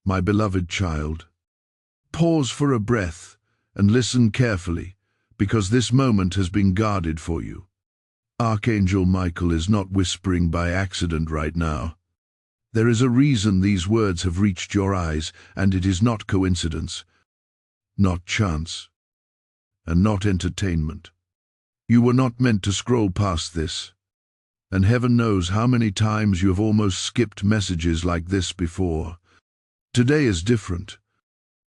My beloved child, pause for a breath and listen carefully, because this moment has been guarded for you. Archangel Michael is not whispering by accident right now. There is a reason these words have reached your eyes, and it is not coincidence, not chance, and not entertainment. You were not meant to scroll past this, and heaven knows how many times you have almost skipped messages like this before. Today is different.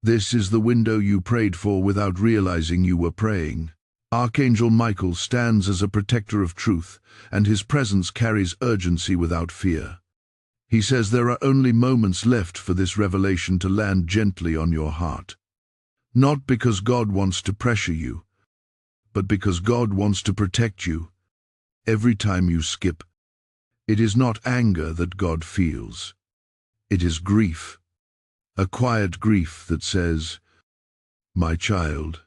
This is the window you prayed for without realizing you were praying. Archangel Michael stands as a protector of truth, and his presence carries urgency without fear. He says there are only moments left for this revelation to land gently on your heart. Not because God wants to pressure you, but because God wants to protect you. Every time you skip, it is not anger that God feels. It is grief. A quiet grief that says, "My child,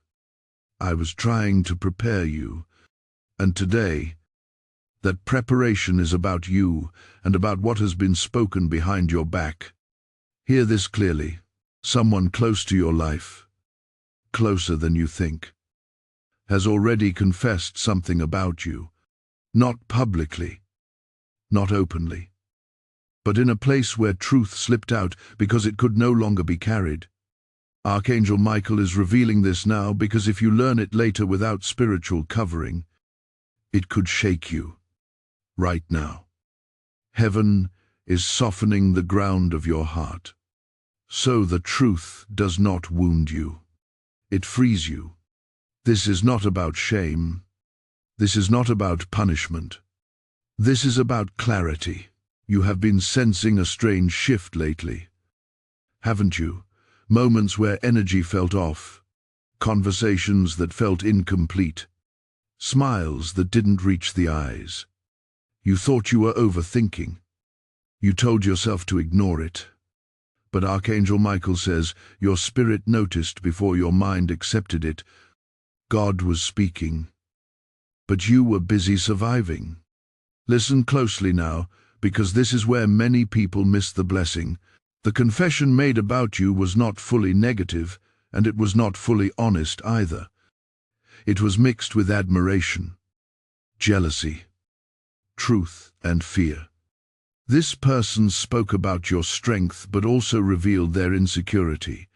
I was trying to prepare you, and today, that preparation is about you and about what has been spoken behind your back." Hear this clearly. Someone close to your life, closer than you think, has already confessed something about you, not publicly, not openly, but in a place where truth slipped out because it could no longer be carried. Archangel Michael is revealing this now because if you learn it later without spiritual covering, it could shake you. Right now, heaven is softening the ground of your heart, so the truth does not wound you. It frees you. This is not about shame. This is not about punishment. This is about clarity. You have been sensing a strange shift lately, haven't you? Moments where energy felt off, conversations that felt incomplete, smiles that didn't reach the eyes. You thought you were overthinking. You told yourself to ignore it. But Archangel Michael says your spirit noticed before your mind accepted it. God was speaking, but you were busy surviving. Listen closely now, because this is where many people miss the blessing. The confession made about you was not fully negative, and it was not fully honest either. It was mixed with admiration, jealousy, truth, and fear. This person spoke about your strength but also revealed their insecurity.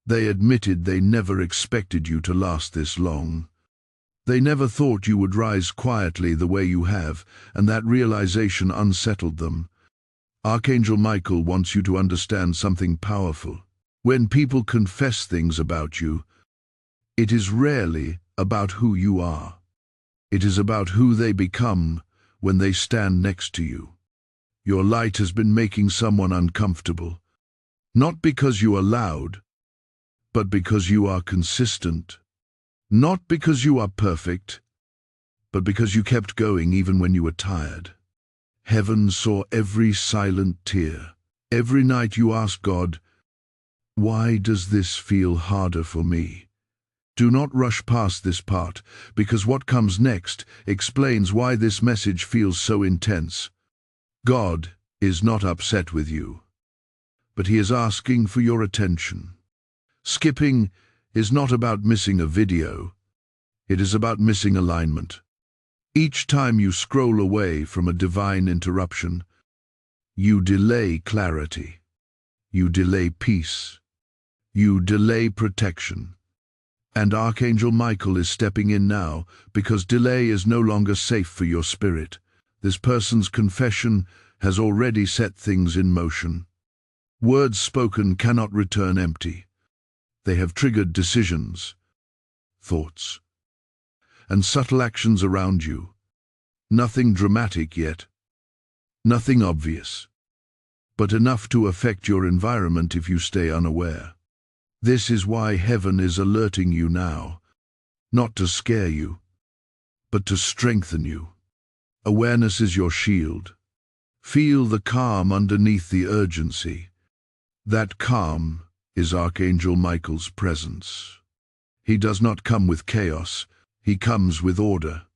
They admitted they never expected you to last this long. They never thought you would rise quietly the way you have, and that realization unsettled them. Archangel Michael wants you to understand something powerful. When people confess things about you, it is rarely about who you are. It is about who they become when they stand next to you. Your light has been making someone uncomfortable, not because you are loud, but because you are consistent. Not because you are perfect, but because you kept going even when you were tired. Heaven saw every silent tear. Every night you ask God, "Why does this feel harder for me?" Do not rush past this part, because what comes next explains why this message feels so intense. God is not upset with you, but He is asking for your attention. Skipping is not about missing a video. It is about missing alignment. Each time you scroll away from a divine interruption, you delay clarity. You delay peace. You delay protection. And Archangel Michael is stepping in now because delay is no longer safe for your spirit. This person's confession has already set things in motion. Words spoken cannot return empty. They have triggered decisions, thoughts, and subtle actions around you. Nothing dramatic yet, nothing obvious, but enough to affect your environment if you stay unaware. This is why heaven is alerting you now, not to scare you, but to strengthen you. Awareness is your shield. Feel the calm underneath the urgency. That calm is Archangel Michael's presence. He does not come with chaos, he comes with order.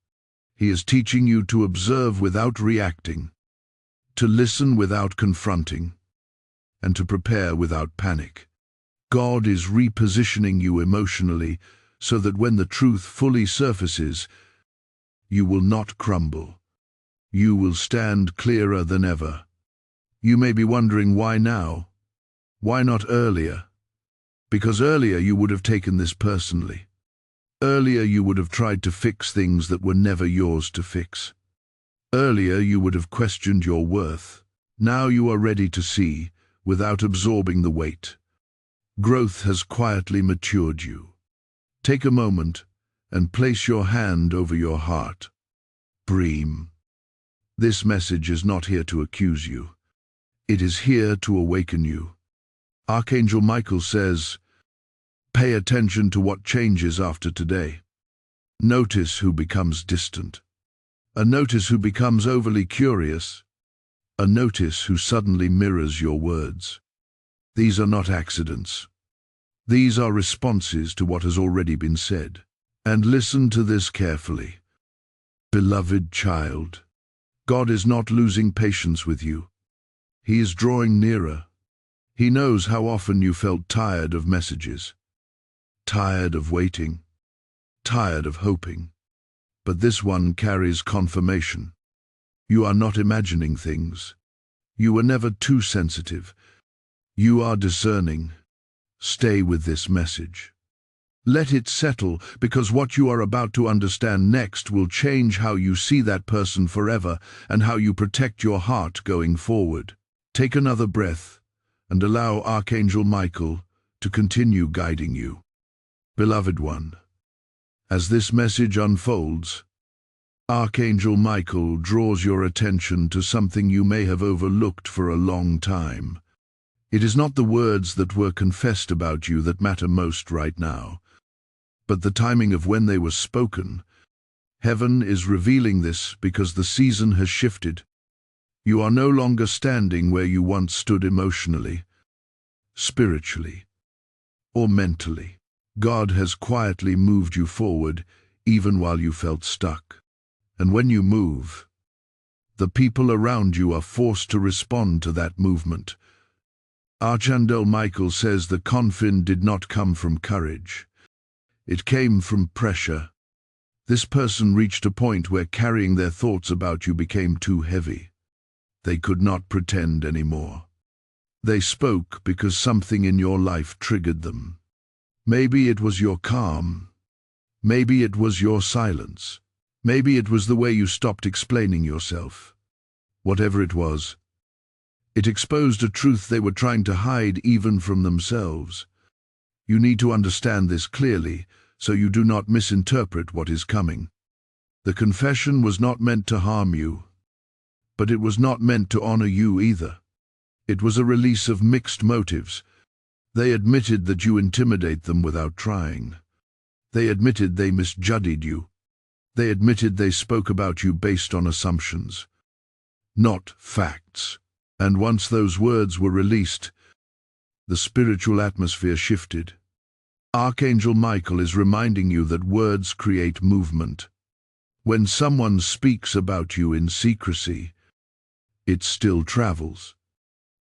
He is teaching you to observe without reacting, to listen without confronting, and to prepare without panic. God is repositioning you emotionally so that when the truth fully surfaces, you will not crumble. You will stand clearer than ever. You may be wondering why now? Why not earlier? Because earlier you would have taken this personally. Earlier you would have tried to fix things that were never yours to fix. Earlier you would have questioned your worth. Now you are ready to see, without absorbing the weight. Growth has quietly matured you. Take a moment and place your hand over your heart. Breathe. This message is not here to accuse you. It is here to awaken you. Archangel Michael says, pay attention to what changes after today. Notice who becomes distant. Notice who becomes overly curious. Notice who suddenly mirrors your words. These are not accidents. These are responses to what has already been said. And listen to this carefully. Beloved child, God is not losing patience with you. He is drawing nearer. He knows how often you felt tired of messages, tired of waiting, tired of hoping. But this one carries confirmation. You are not imagining things. You were never too sensitive. You are discerning. Stay with this message. Let it settle, because what you are about to understand next will change how you see that person forever and how you protect your heart going forward. Take another breath and allow Archangel Michael to continue guiding you. Beloved one, as this message unfolds, Archangel Michael draws your attention to something you may have overlooked for a long time. It is not the words that were confessed about you that matter most right now, but the timing of when they were spoken. Heaven is revealing this because the season has shifted. You are no longer standing where you once stood emotionally, spiritually, or mentally. God has quietly moved you forward even while you felt stuck. And when you move, the people around you are forced to respond to that movement. Archangel Michael says the confidence did not come from courage. It came from pressure. This person reached a point where carrying their thoughts about you became too heavy. They could not pretend anymore. They spoke because something in your life triggered them. Maybe it was your calm. Maybe it was your silence. Maybe it was the way you stopped explaining yourself. Whatever it was, it exposed a truth they were trying to hide even from themselves. You need to understand this clearly so you do not misinterpret what is coming. The confession was not meant to harm you, but it was not meant to honor you either. It was a release of mixed motives. They admitted that you intimidate them without trying. They admitted they misjudged you. They admitted they spoke about you based on assumptions, not facts. And once those words were released, the spiritual atmosphere shifted. Archangel Michael is reminding you that words create movement. When someone speaks about you in secrecy, it still travels.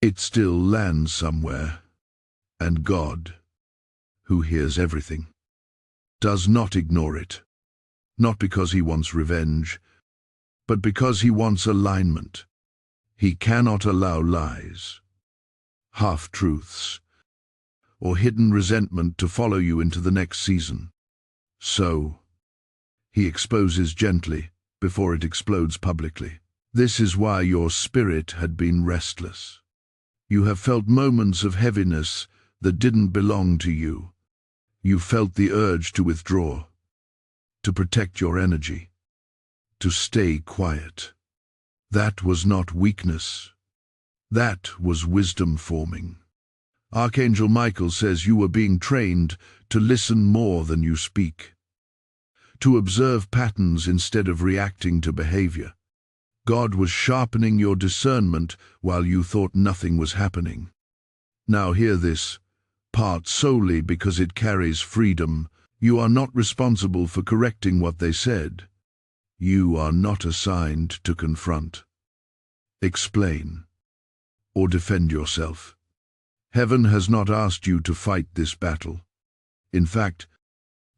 It still lands somewhere. And God, who hears everything, does not ignore it. Not because he wants revenge, but because he wants alignment. He cannot allow lies, half-truths, or hidden resentment to follow you into the next season. So, he exposes gently before it explodes publicly. This is why your spirit had been restless. You have felt moments of heaviness that didn't belong to you. You felt the urge to withdraw, to protect your energy, to stay quiet. That was not weakness. That was wisdom forming. Archangel Michael says you were being trained to listen more than you speak, to observe patterns instead of reacting to behavior. God was sharpening your discernment while you thought nothing was happening. Now hear this part solely because it carries freedom. You are not responsible for correcting what they said. You are not assigned to confront, explain, or defend yourself. Heaven has not asked you to fight this battle. In fact,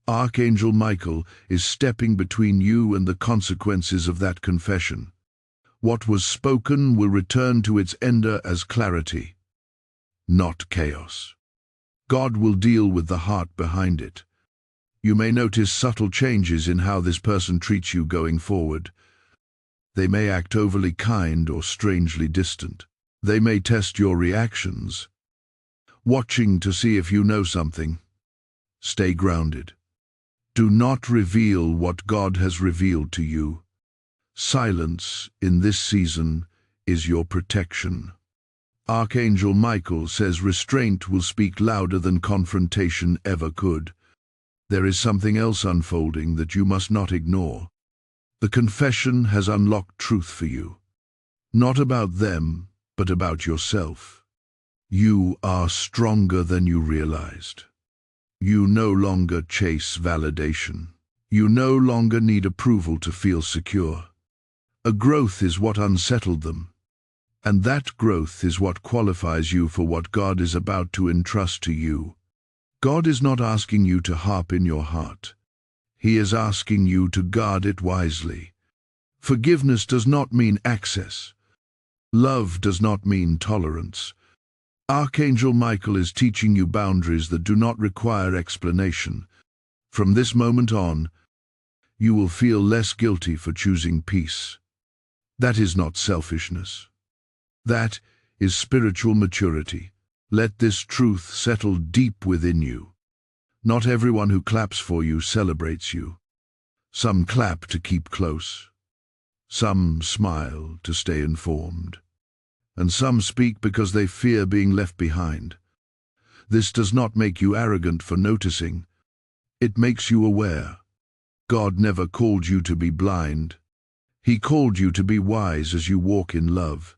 Archangel Michael is stepping between you and the consequences of that confession. What was spoken will return to its ender as clarity, not chaos. God will deal with the heart behind it. You may notice subtle changes in how this person treats you going forward. They may act overly kind or strangely distant. They may test your reactions, watching to see if you know something. Stay grounded. Do not reveal what God has revealed to you. Silence in this season is your protection. Archangel Michael says restraint will speak louder than confrontation ever could. There is something else unfolding that you must not ignore. The confession has unlocked truth for you. Not about them, but about yourself. You are stronger than you realized. You no longer chase validation. You no longer need approval to feel secure. A growth is what unsettled them. And that growth is what qualifies you for what God is about to entrust to you. God is not asking you to harp in your heart. He is asking you to guard it wisely. Forgiveness does not mean access. Love does not mean tolerance. Archangel Michael is teaching you boundaries that do not require explanation. From this moment on, you will feel less guilty for choosing peace. That is not selfishness. That is spiritual maturity. Let this truth settle deep within you. Not everyone who claps for you celebrates you. Some clap to keep close. Some smile to stay informed. And some speak because they fear being left behind. This does not make you arrogant for noticing. It makes you aware. God never called you to be blind. He called you to be wise as you walk in love.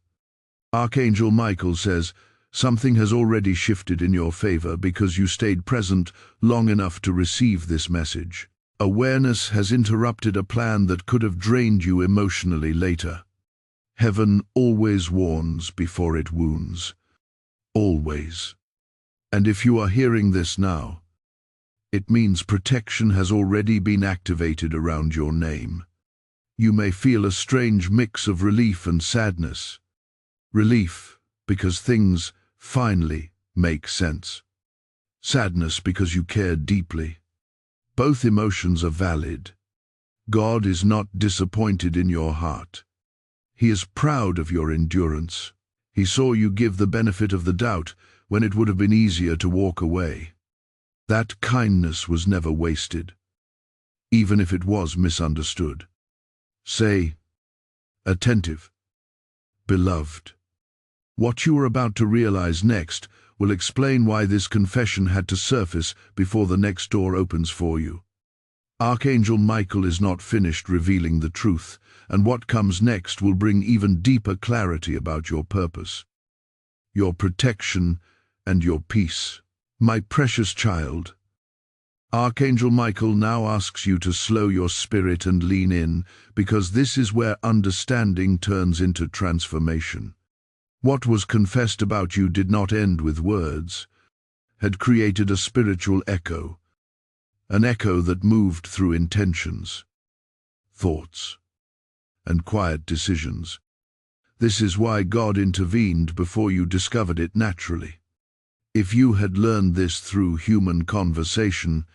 Archangel Michael says, something has already shifted in your favor because you stayed present long enough to receive this message. Awareness has interrupted a plan that could have drained you emotionally later. Heaven always warns before it wounds. Always. And if you are hearing this now, it means protection has already been activated around your name. You may feel a strange mix of relief and sadness. Relief, because things finally make sense. Sadness, because you care deeply. Both emotions are valid. God is not disappointed in your heart. He is proud of your endurance. He saw you give the benefit of the doubt when it would have been easier to walk away. That kindness was never wasted, even if it was misunderstood. Say, attentive, beloved. What you are about to realize next will explain why this confession had to surface before the next door opens for you. Archangel Michael is not finished revealing the truth, and what comes next will bring even deeper clarity about your purpose, your protection, and your peace. My precious child, Archangel Michael now asks you to slow your spirit and lean in, because this is where understanding turns into transformation. What was confessed about you did not end with words, had created a spiritual echo, an echo that moved through intentions, thoughts, and quiet decisions. This is why God intervened before you discovered it naturally. If you had learned this through human conversation,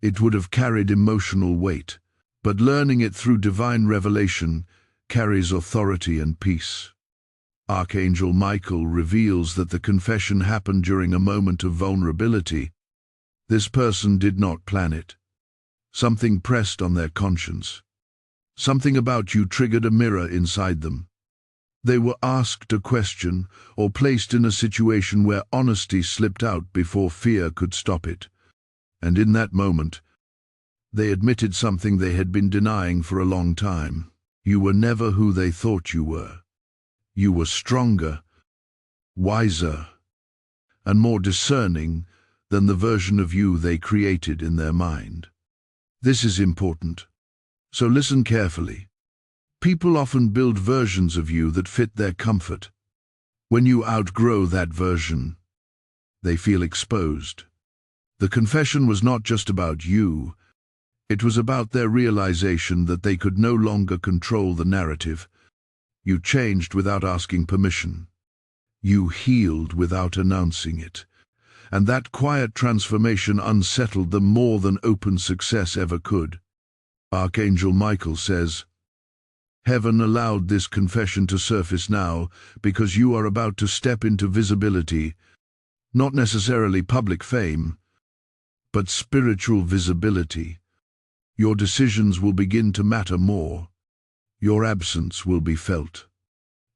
it would have carried emotional weight, but learning it through divine revelation carries authority and peace. Archangel Michael reveals that the confession happened during a moment of vulnerability. This person did not plan it. Something pressed on their conscience. Something about you triggered a mirror inside them. They were asked a question or placed in a situation where honesty slipped out before fear could stop it. And in that moment, they admitted something they had been denying for a long time. You were never who they thought you were. You were stronger, wiser, and more discerning than the version of you they created in their mind. This is important, so listen carefully. People often build versions of you that fit their comfort. When you outgrow that version, They feel exposed. The confession was not just about you. It was about their realization that they could no longer control the narrative. You changed without asking permission. You healed without announcing it. And that quiet transformation unsettled them more than open success ever could. Archangel Michael says, "Heaven allowed this confession to surface now because you are about to step into visibility, not necessarily public fame, but spiritual visibility. Your decisions will begin to matter more. Your absence will be felt.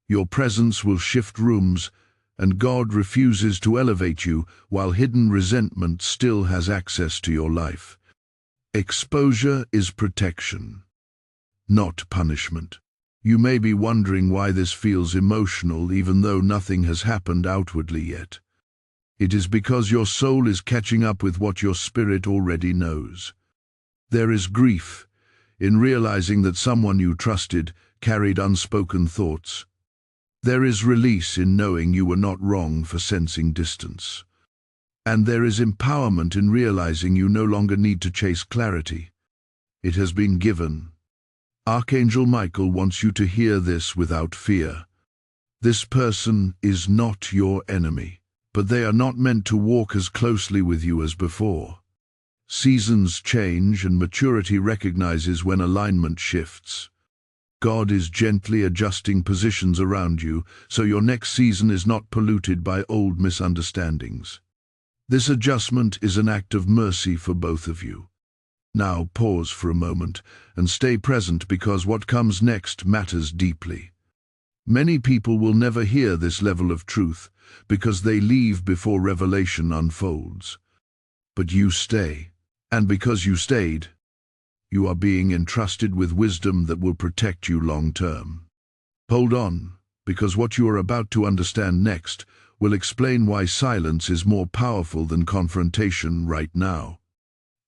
Your presence will shift rooms, and God refuses to elevate you while hidden resentment still has access to your life. Exposure is protection, not punishment." You may be wondering why this feels emotional even though nothing has happened outwardly yet. It is because your soul is catching up with what your spirit already knows. There is grief in realizing that someone you trusted carried unspoken thoughts. There is release in knowing you were not wrong for sensing distance. And there is empowerment in realizing you no longer need to chase clarity. It has been given. Archangel Michael wants you to hear this without fear. This person is not your enemy, but they are not meant to walk as closely with you as before. Seasons change and maturity recognizes when alignment shifts. God is gently adjusting positions around you so your next season is not polluted by old misunderstandings. This adjustment is an act of mercy for both of you. Now pause for a moment and stay present because what comes next matters deeply. Many people will never hear this level of truth because they leave before revelation unfolds. But you stay, and because you stayed, you are being entrusted with wisdom that will protect you long term. Hold on, because what you are about to understand next will explain why silence is more powerful than confrontation right now.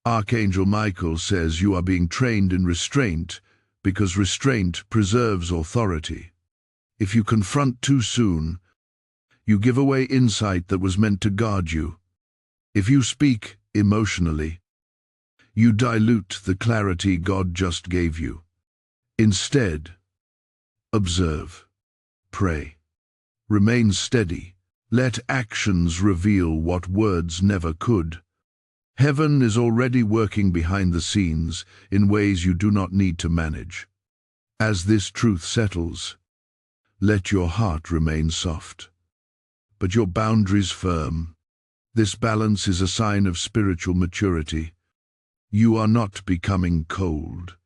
Archangel Michael says you are being trained in restraint because restraint preserves authority. If you confront too soon, you give away insight that was meant to guard you. If you speak emotionally, you dilute the clarity God just gave you. Instead, observe, pray, remain steady. Let actions reveal what words never could. Heaven is already working behind the scenes in ways you do not need to manage. As this truth settles, let your heart remain soft, but your boundaries firm. This balance is a sign of spiritual maturity. You are not becoming cold.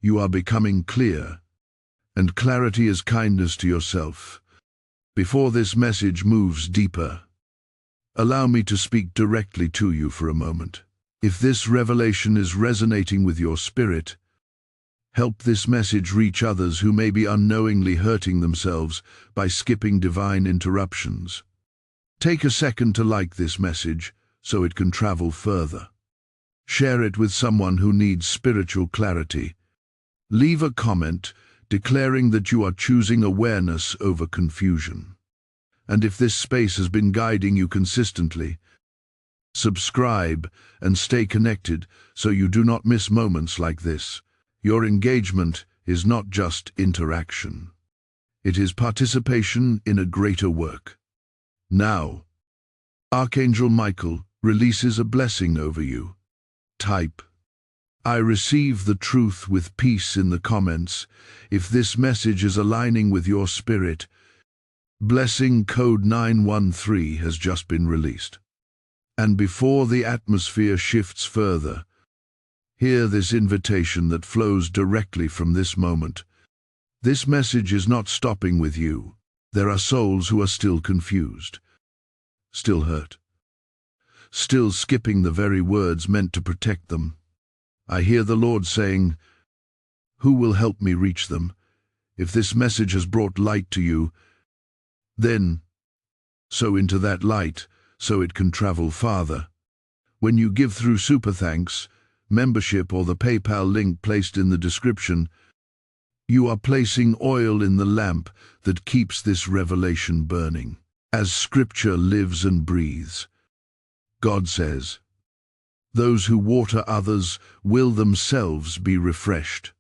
You are becoming clear, and clarity is kindness to yourself. Before this message moves deeper, allow me to speak directly to you for a moment. If this revelation is resonating with your spirit, help this message reach others who may be unknowingly hurting themselves by skipping divine interruptions. Take a second to like this message so it can travel further. Share it with someone who needs spiritual clarity. Leave a comment declaring that you are choosing awareness over confusion. And if this space has been guiding you consistently, subscribe and stay connected so you do not miss moments like this. Your engagement is not just interaction. It is participation in a greater work. Now, Archangel Michael releases a blessing over you. Type, "I receive the truth with peace" in the comments if this message is aligning with your spirit. Blessing code 913 has just been released. And before the atmosphere shifts further, hear this invitation that flows directly from this moment. This message is not stopping with you. There are souls who are still confused, still hurt, still skipping the very words meant to protect them. I hear the Lord saying, "Who will help me reach them?" If this message has brought light to you, then sow into that light so it can travel farther. When you give through Super Thanks, membership, or the PayPal link placed in the description, you are placing oil in the lamp that keeps this revelation burning. As Scripture lives and breathes, God says, "Those who water others will themselves be refreshed."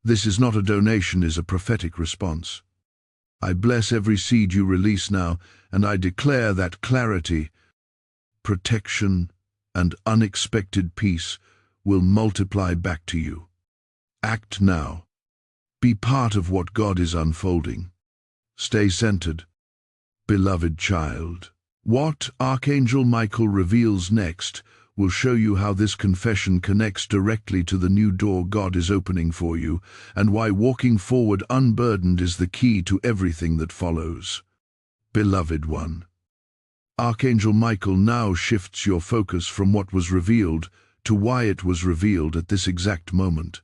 This is not a donation, it is a prophetic response. I bless every seed you release now, and I declare that clarity, protection, and unexpected peace will multiply back to you. Act now. Be part of what God is unfolding. Stay centered, beloved child. What Archangel Michael reveals next will show you how this confession connects directly to the new door God is opening for you, and why walking forward unburdened is the key to everything that follows. Beloved one, Archangel Michael now shifts your focus from what was revealed to why it was revealed at this exact moment.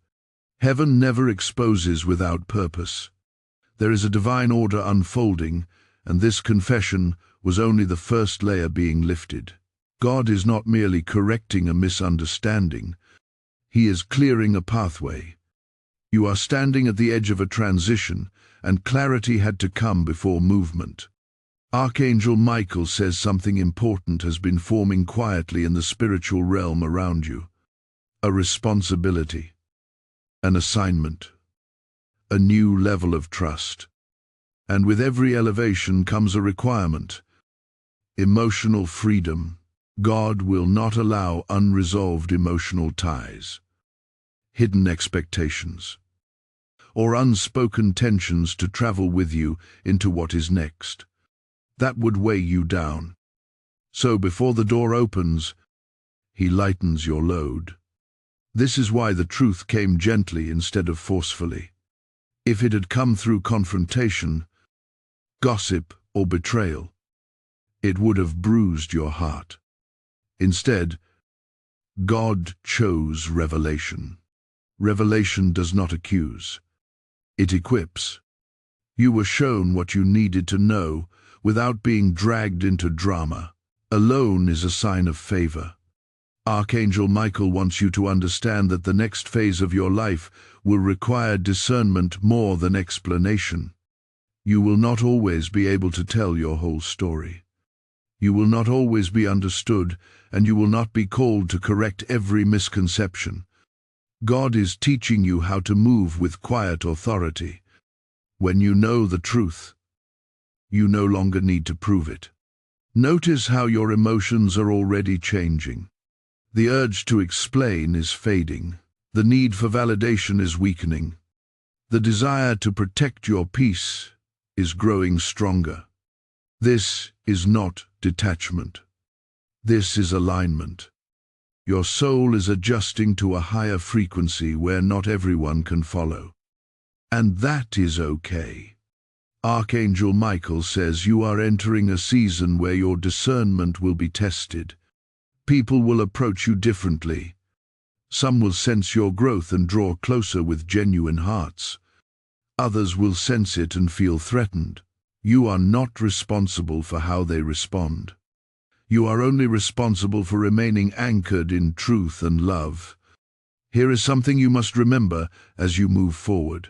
Heaven never exposes without purpose. There is a divine order unfolding, and this confession was only the first layer being lifted. God is not merely correcting a misunderstanding, He is clearing a pathway. You are standing at the edge of a transition, and clarity had to come before movement. Archangel Michael says something important has been forming quietly in the spiritual realm around you. A responsibility, an assignment, a new level of trust. And with every elevation comes a requirement: emotional freedom. God will not allow unresolved emotional ties, hidden expectations, or unspoken tensions to travel with you into what is next. That would weigh you down. So before the door opens, He lightens your load. This is why the truth came gently instead of forcefully. If it had come through confrontation, gossip, or betrayal, it would have bruised your heart. Instead, God chose revelation. Revelation does not accuse. It equips. You were shown what you needed to know without being dragged into drama. Alone is a sign of favor. Archangel Michael wants you to understand that the next phase of your life will require discernment more than explanation. You will not always be able to tell your whole story. You will not always be understood, and you will not be called to correct every misconception. God is teaching you how to move with quiet authority. When you know the truth, you no longer need to prove it. Notice how your emotions are already changing. The urge to explain is fading. The need for validation is weakening. The desire to protect your peace is growing stronger. This is not detachment. This is alignment. Your soul is adjusting to a higher frequency where not everyone can follow. And that is okay. Archangel Michael says you are entering a season where your discernment will be tested. People will approach you differently. Some will sense your growth and draw closer with genuine hearts. Others will sense it and feel threatened. You are not responsible for how they respond. You are only responsible for remaining anchored in truth and love. Here is something you must remember as you move forward.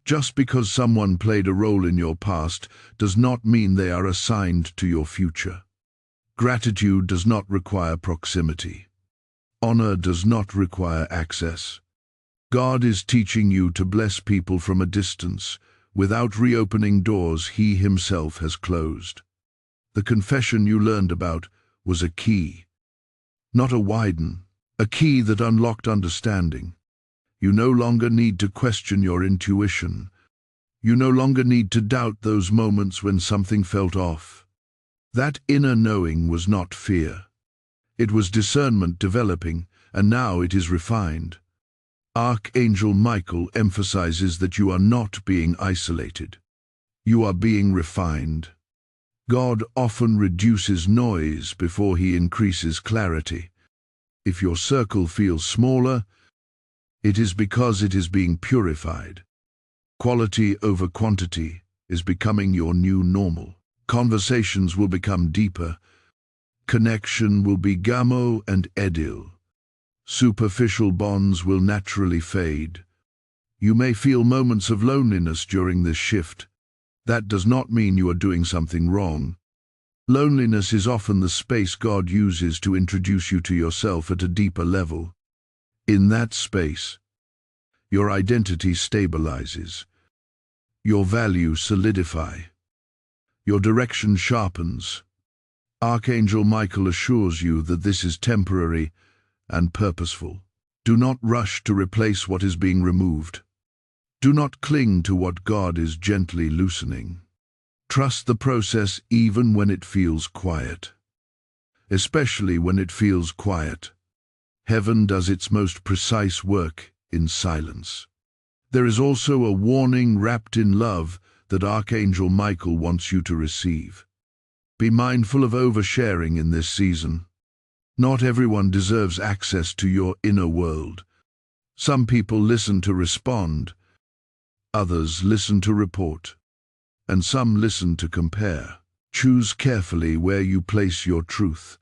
Just because someone played a role in your past does not mean they are assigned to your future. Gratitude does not require proximity. Honor does not require access. God is teaching you to bless people from a distance, without reopening doors He Himself has closed. The confession you learned about was a key, not a widen, a key that unlocked understanding. You no longer need to question your intuition. You no longer need to doubt those moments when something felt off. That inner knowing was not fear. It was discernment developing, and now it is refined. Archangel Michael emphasizes that you are not being isolated. You are being refined. God often reduces noise before He increases clarity. If your circle feels smaller, it is because it is being purified. Quality over quantity is becoming your new normal. Conversations will become deeper. Connection will be gamo and edil. Superficial bonds will naturally fade. You may feel moments of loneliness during this shift. That does not mean you are doing something wrong. Loneliness is often the space God uses to introduce you to yourself at a deeper level. In that space, your identity stabilizes, your values solidify, your direction sharpens. Archangel Michael assures you that this is temporary and purposeful. Do not rush to replace what is being removed. Do not cling to what God is gently loosening. Trust the process even when it feels quiet. Especially when it feels quiet. Heaven does its most precise work in silence. There is also a warning wrapped in love that Archangel Michael wants you to receive. Be mindful of oversharing in this season. Not everyone deserves access to your inner world. Some people listen to respond, others listen to report, and some listen to compare. Choose carefully where you place your truth.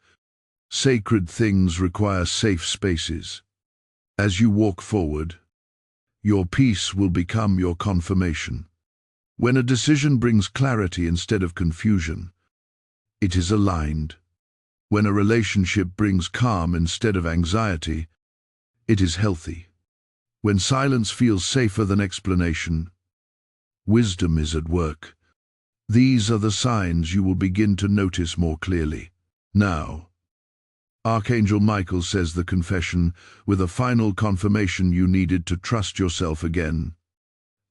Sacred things require safe spaces. As you walk forward, your peace will become your confirmation. When a decision brings clarity instead of confusion, it is aligned. When a relationship brings calm instead of anxiety, it is healthy. When silence feels safer than explanation, wisdom is at work. These are the signs you will begin to notice more clearly. Now, Archangel Michael says the confession with a final confirmation you needed to trust yourself again.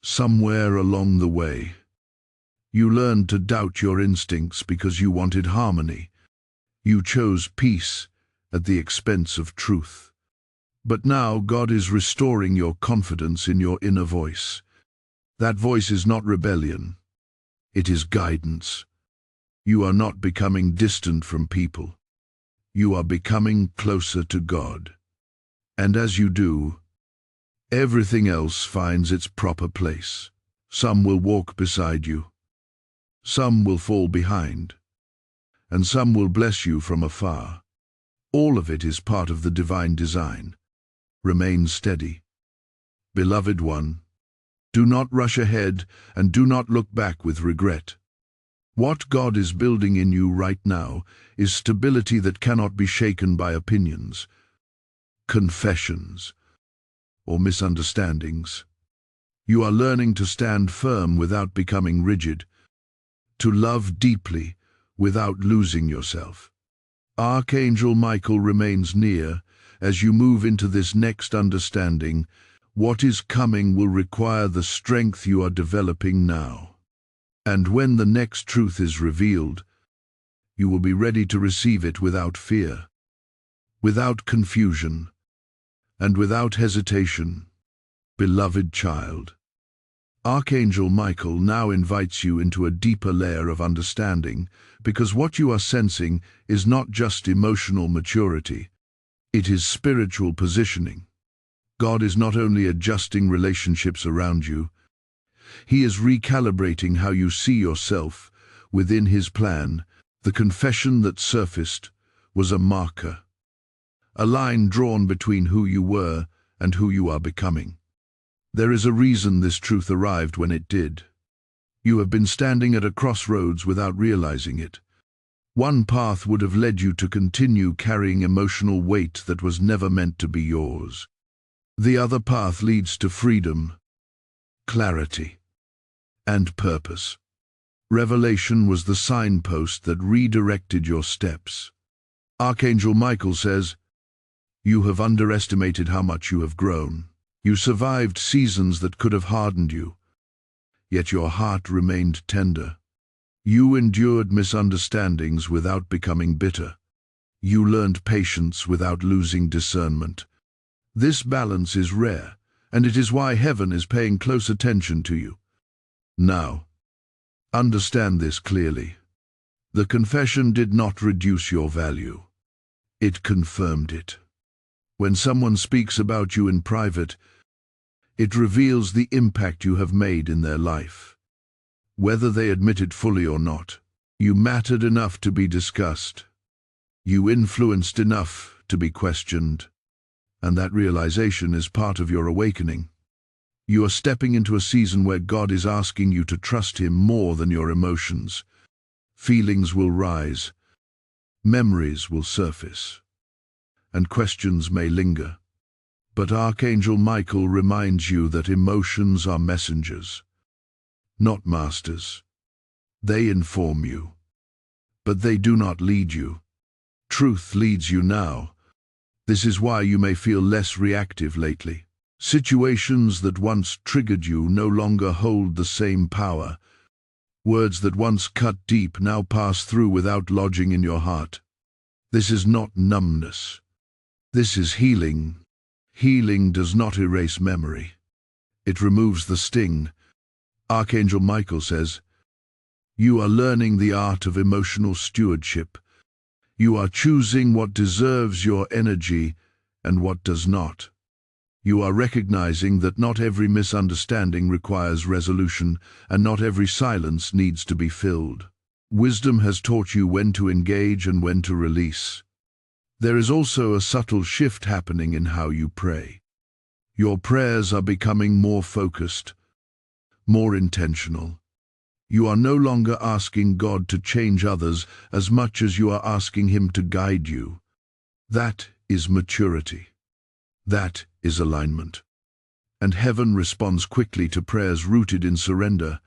Somewhere along the way, you learned to doubt your instincts because you wanted harmony. You chose peace at the expense of truth. But now God is restoring your confidence in your inner voice. That voice is not rebellion. It is guidance. You are not becoming distant from people. You are becoming closer to God. And as you do, everything else finds its proper place. Some will walk beside you. Some will fall behind, and some will bless you from afar. All of it is part of the divine design. Remain steady. Beloved one, do not rush ahead and do not look back with regret. What God is building in you right now is stability that cannot be shaken by opinions, confessions, or misunderstandings. You are learning to stand firm without becoming rigid, to love deeply without losing yourself. Archangel Michael remains near as you move into this next understanding. What is coming will require the strength you are developing now. And when the next truth is revealed, you will be ready to receive it without fear, without confusion, and without hesitation. Beloved child, Archangel Michael now invites you into a deeper layer of understanding, because what you are sensing is not just emotional maturity, it is spiritual positioning. God is not only adjusting relationships around you, He is recalibrating how you see yourself within His plan. The confession that surfaced was a marker, a line drawn between who you were and who you are becoming. There is a reason this truth arrived when it did. You have been standing at a crossroads without realizing it. One path would have led you to continue carrying emotional weight that was never meant to be yours. The other path leads to freedom, clarity, and purpose. Revelation was the signpost that redirected your steps. Archangel Michael says, "You have underestimated how much you have grown. You survived seasons that could have hardened you, yet your heart remained tender. You endured misunderstandings without becoming bitter. You learned patience without losing discernment. This balance is rare, and it is why heaven is paying close attention to you. Now, understand this clearly. The confession did not reduce your value. It confirmed it. When someone speaks about you in private, it reveals the impact you have made in their life. Whether they admit it fully or not, you mattered enough to be discussed. You influenced enough to be questioned. And that realization is part of your awakening. You are stepping into a season where God is asking you to trust Him more than your emotions. Feelings will rise, memories will surface, and questions may linger. But Archangel Michael reminds you that emotions are messengers, not masters. They inform you, but they do not lead you. Truth leads you now. This is why you may feel less reactive lately. Situations that once triggered you no longer hold the same power. Words that once cut deep now pass through without lodging in your heart. This is not numbness. This is healing. Healing does not erase memory. It removes the sting. Archangel Michael says, "You are learning the art of emotional stewardship. You are choosing what deserves your energy and what does not. You are recognizing that not every misunderstanding requires resolution, and not every silence needs to be filled. Wisdom has taught you when to engage and when to release. There is also a subtle shift happening in how you pray. Your prayers are becoming more focused, more intentional. You are no longer asking God to change others as much as you are asking Him to guide you. That is maturity. That is alignment. And heaven responds quickly to prayers rooted in surrender.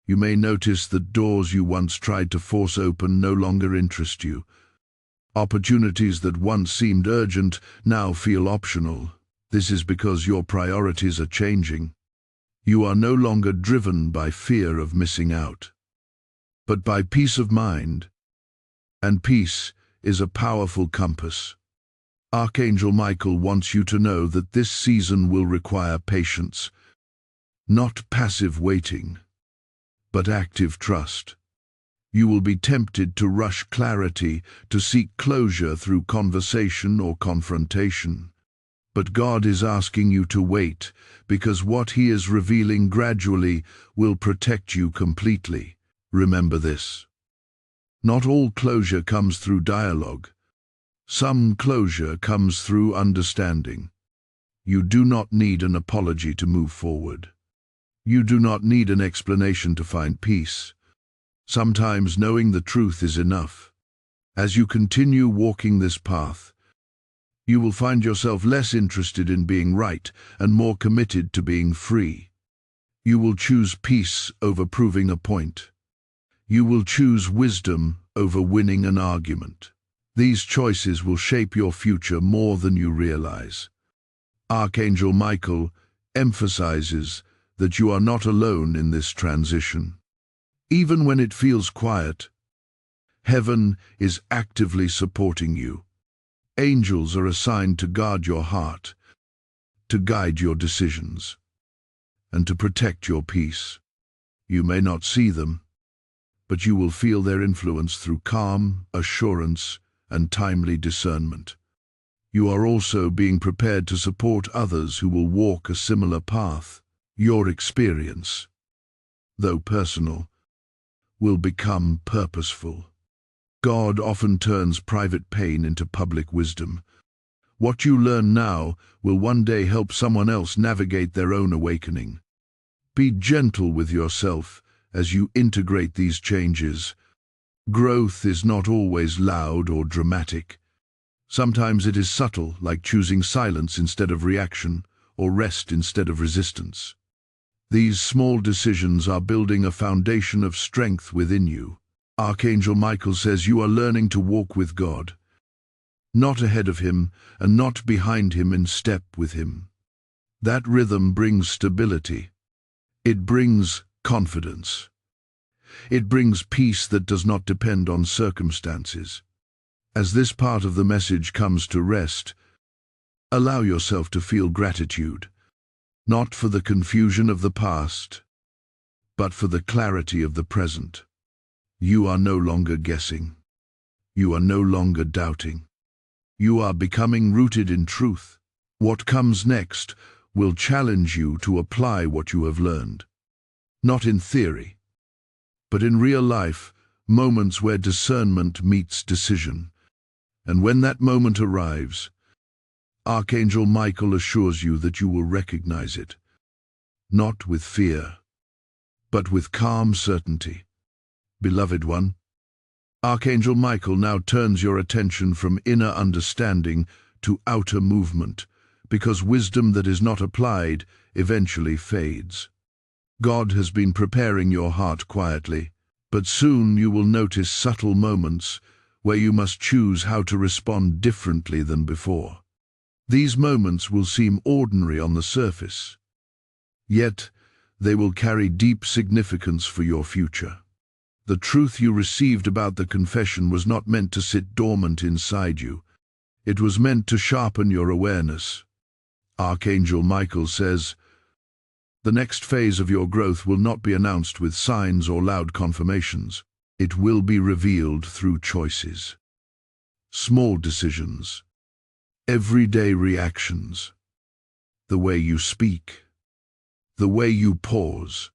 You may notice that doors you once tried to force open no longer interest you. Opportunities that once seemed urgent now feel optional. This is because your priorities are changing. You are no longer driven by fear of missing out, but by peace of mind. And peace is a powerful compass. Archangel Michael wants you to know that this season will require patience, not passive waiting, but active trust. You will be tempted to rush clarity, to seek closure through conversation or confrontation. But God is asking you to wait, because what He is revealing gradually will protect you completely. Remember this. Not all closure comes through dialogue. Some closure comes through understanding. You do not need an apology to move forward. You do not need an explanation to find peace. Sometimes knowing the truth is enough. As you continue walking this path, you will find yourself less interested in being right and more committed to being free. You will choose peace over proving a point. You will choose wisdom over winning an argument. These choices will shape your future more than you realize. Archangel Michael emphasizes that you are not alone in this transition. Even when it feels quiet, heaven is actively supporting you. Angels are assigned to guard your heart, to guide your decisions, and to protect your peace. You may not see them, but you will feel their influence through calm, assurance, and timely discernment. You are also being prepared to support others who will walk a similar path. Your experience, though personal, will become purposeful. God often turns private pain into public wisdom. What you learn now will one day help someone else navigate their own awakening. Be gentle with yourself as you integrate these changes. Growth is not always loud or dramatic. Sometimes it is subtle, like choosing silence instead of reaction, or rest instead of resistance. These small decisions are building a foundation of strength within you. Archangel Michael says you are learning to walk with God, not ahead of Him and not behind Him, in step with Him. That rhythm brings stability. It brings confidence. It brings peace that does not depend on circumstances. As this part of the message comes to rest, allow yourself to feel gratitude, not for the confusion of the past, but for the clarity of the present. You are no longer guessing. You are no longer doubting. You are becoming rooted in truth. What comes next will challenge you to apply what you have learned. Not in theory, but in real life, moments where discernment meets decision. And when that moment arrives, Archangel Michael assures you that you will recognize it, not with fear, but with calm certainty. Beloved one, Archangel Michael now turns your attention from inner understanding to outer movement, because wisdom that is not applied eventually fades. God has been preparing your heart quietly, but soon you will notice subtle moments where you must choose how to respond differently than before. These moments will seem ordinary on the surface, yet they will carry deep significance for your future. The truth you received about the confession was not meant to sit dormant inside you. It was meant to sharpen your awareness. Archangel Michael says, "The next phase of your growth will not be announced with signs or loud confirmations. It will be revealed through choices. Small decisions, everyday reactions, the way you speak, the way you pause,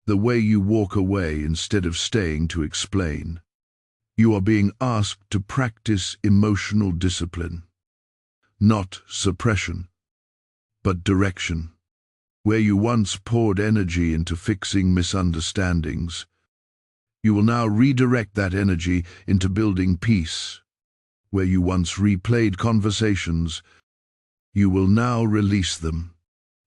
the way you walk away instead of staying to explain. You are being asked to practice emotional discipline, not suppression, but direction. Where you once poured energy into fixing misunderstandings, you will now redirect that energy into building peace. Where you once replayed conversations, you will now release them.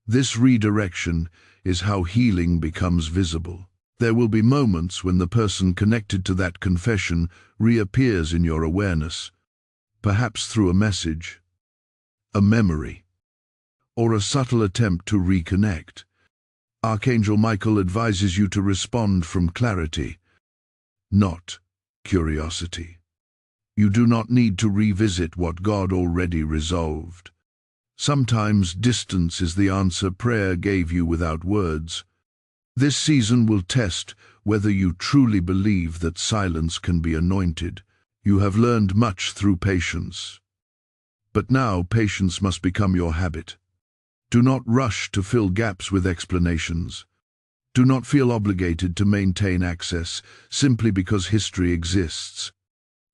This redirection is how healing becomes visible. There will be moments when the person connected to that confession reappears in your awareness, perhaps through a message, a memory, or a subtle attempt to reconnect. Archangel Michael advises you to respond from clarity, not curiosity. You do not need to revisit what God already resolved. Sometimes distance is the answer prayer gave you without words. This season will test whether you truly believe that silence can be anointed. You have learned much through patience, but now patience must become your habit. Do not rush to fill gaps with explanations. Do not feel obligated to maintain access simply because history exists.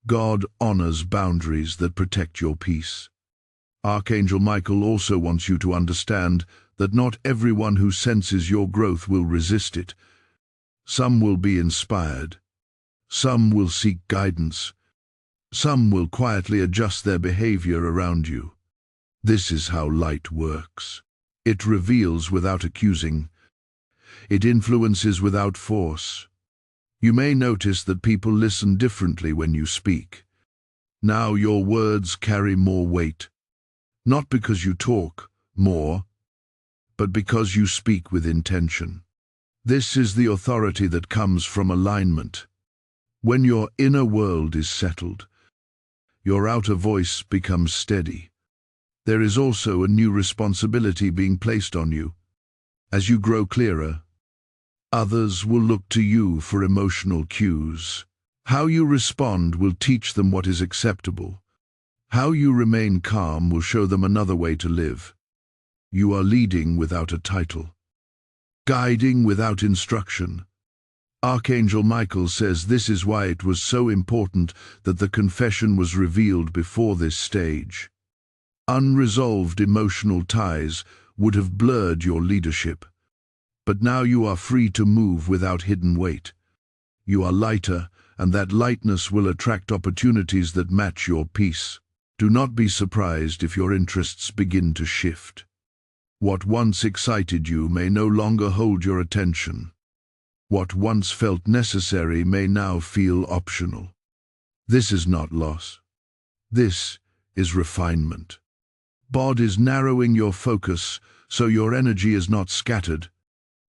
God honors boundaries that protect your peace. Archangel Michael also wants you to understand that not everyone who senses your growth will resist it. Some will be inspired. Some will seek guidance. Some will quietly adjust their behavior around you. This is how light works. It reveals without accusing. It influences without force. You may notice that people listen differently when you speak. Now your words carry more weight, not because you talk more, but because you speak with intention. This is the authority that comes from alignment. When your inner world is settled, your outer voice becomes steady. There is also a new responsibility being placed on you. As you grow clearer, others will look to you for emotional cues. How you respond will teach them what is acceptable. How you remain calm will show them another way to live. You are leading without a title, guiding without instruction. Archangel Michael says this is why it was so important that the confession was revealed before this stage. Unresolved emotional ties would have blurred your leadership. But now you are free to move without hidden weight. You are lighter, and that lightness will attract opportunities that match your peace. Do not be surprised if your interests begin to shift. What once excited you may no longer hold your attention. What once felt necessary may now feel optional. This is not loss. This is refinement. God is narrowing your focus so your energy is not scattered.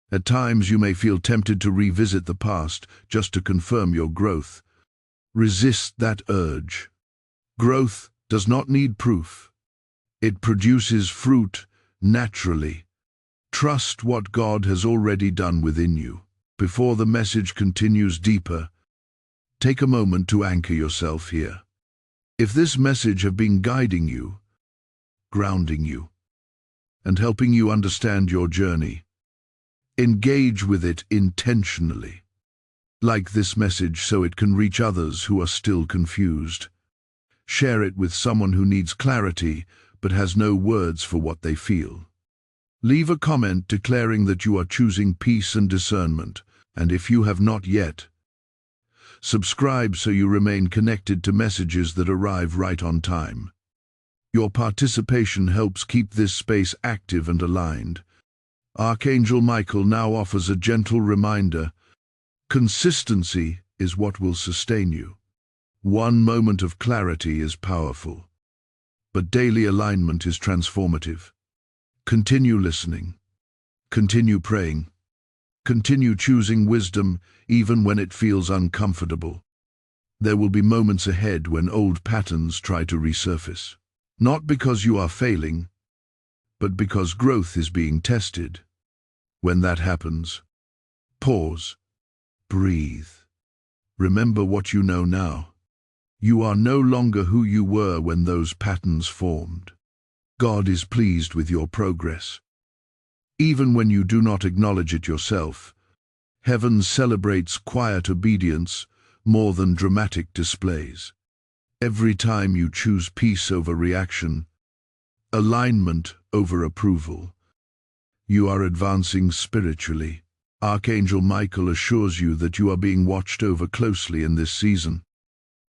At times you may feel tempted to revisit the past just to confirm your growth. Resist that urge. Growth does not need proof. It produces fruit naturally. Trust what God has already done within you. Before the message continues deeper, take a moment to anchor yourself here. If this message have been guiding you, grounding you, and helping you understand your journey, engage with it intentionally. Like this message so it can reach others who are still confused. Share it with someone who needs clarity but has no words for what they feel. Leave a comment declaring that you are choosing peace and discernment, and if you have not yet, Subscribe so you remain connected to messages that arrive right on time. Your participation helps keep this space active and aligned. Archangel Michael now offers a gentle reminder. Consistency is what will sustain you. One moment of clarity is powerful, but daily alignment is transformative. Continue listening. Continue praying. Continue choosing wisdom even when it feels uncomfortable. There will be moments ahead when old patterns try to resurface. Not because you are failing, but because growth is being tested. When that happens, pause, breathe. Remember what you know now. You are no longer who you were when those patterns formed. God is pleased with your progress. Even when you do not acknowledge it yourself, heaven celebrates quiet obedience more than dramatic displays. Every time you choose peace over reaction, alignment over approval, you are advancing spiritually. Archangel Michael assures you that you are being watched over closely in this season.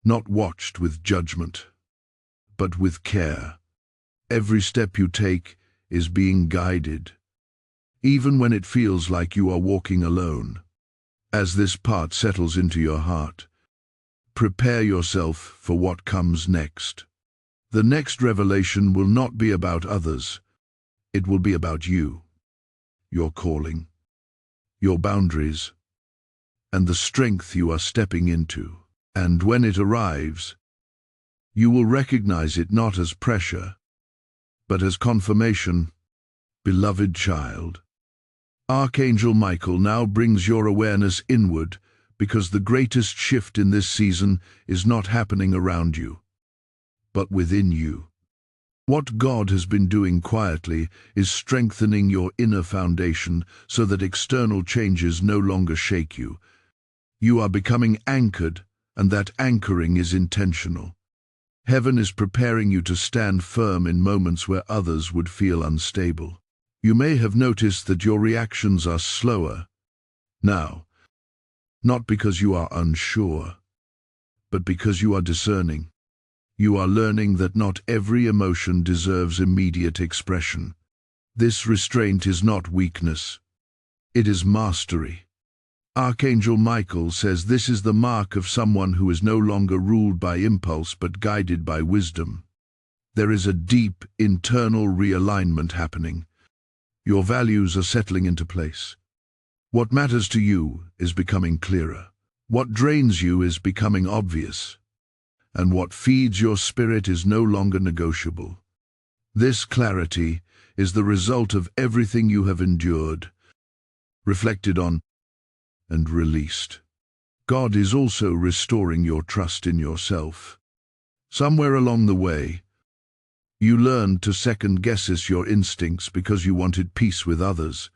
Not watched with judgment, but with care. Every step you take is being guided, even when it feels like you are walking alone. As this part settles into your heart, prepare yourself for what comes next. The next revelation will not be about others. It will be about you, your calling, your boundaries, and the strength you are stepping into. And when it arrives, you will recognize it not as pressure, but as confirmation. Beloved child, Archangel Michael now brings your awareness inward because the greatest shift in this season is not happening around you, but within you. What God has been doing quietly is strengthening your inner foundation so that external changes no longer shake you. You are becoming anchored, and that anchoring is intentional. Heaven is preparing you to stand firm in moments where others would feel unstable. You may have noticed that your reactions are slower now, not because you are unsure, but because you are discerning. You are learning that not every emotion deserves immediate expression. This restraint is not weakness, it is mastery. Archangel Michael says this is the mark of someone who is no longer ruled by impulse but guided by wisdom. There is a deep internal realignment happening. Your values are settling into place. What matters to you is becoming clearer. What drains you is becoming obvious. And what feeds your spirit is no longer negotiable. This clarity is the result of everything you have endured, reflected on, and released. God is also restoring your trust in yourself. Somewhere along the way, you learned to second-guess your instincts because you wanted peace with others.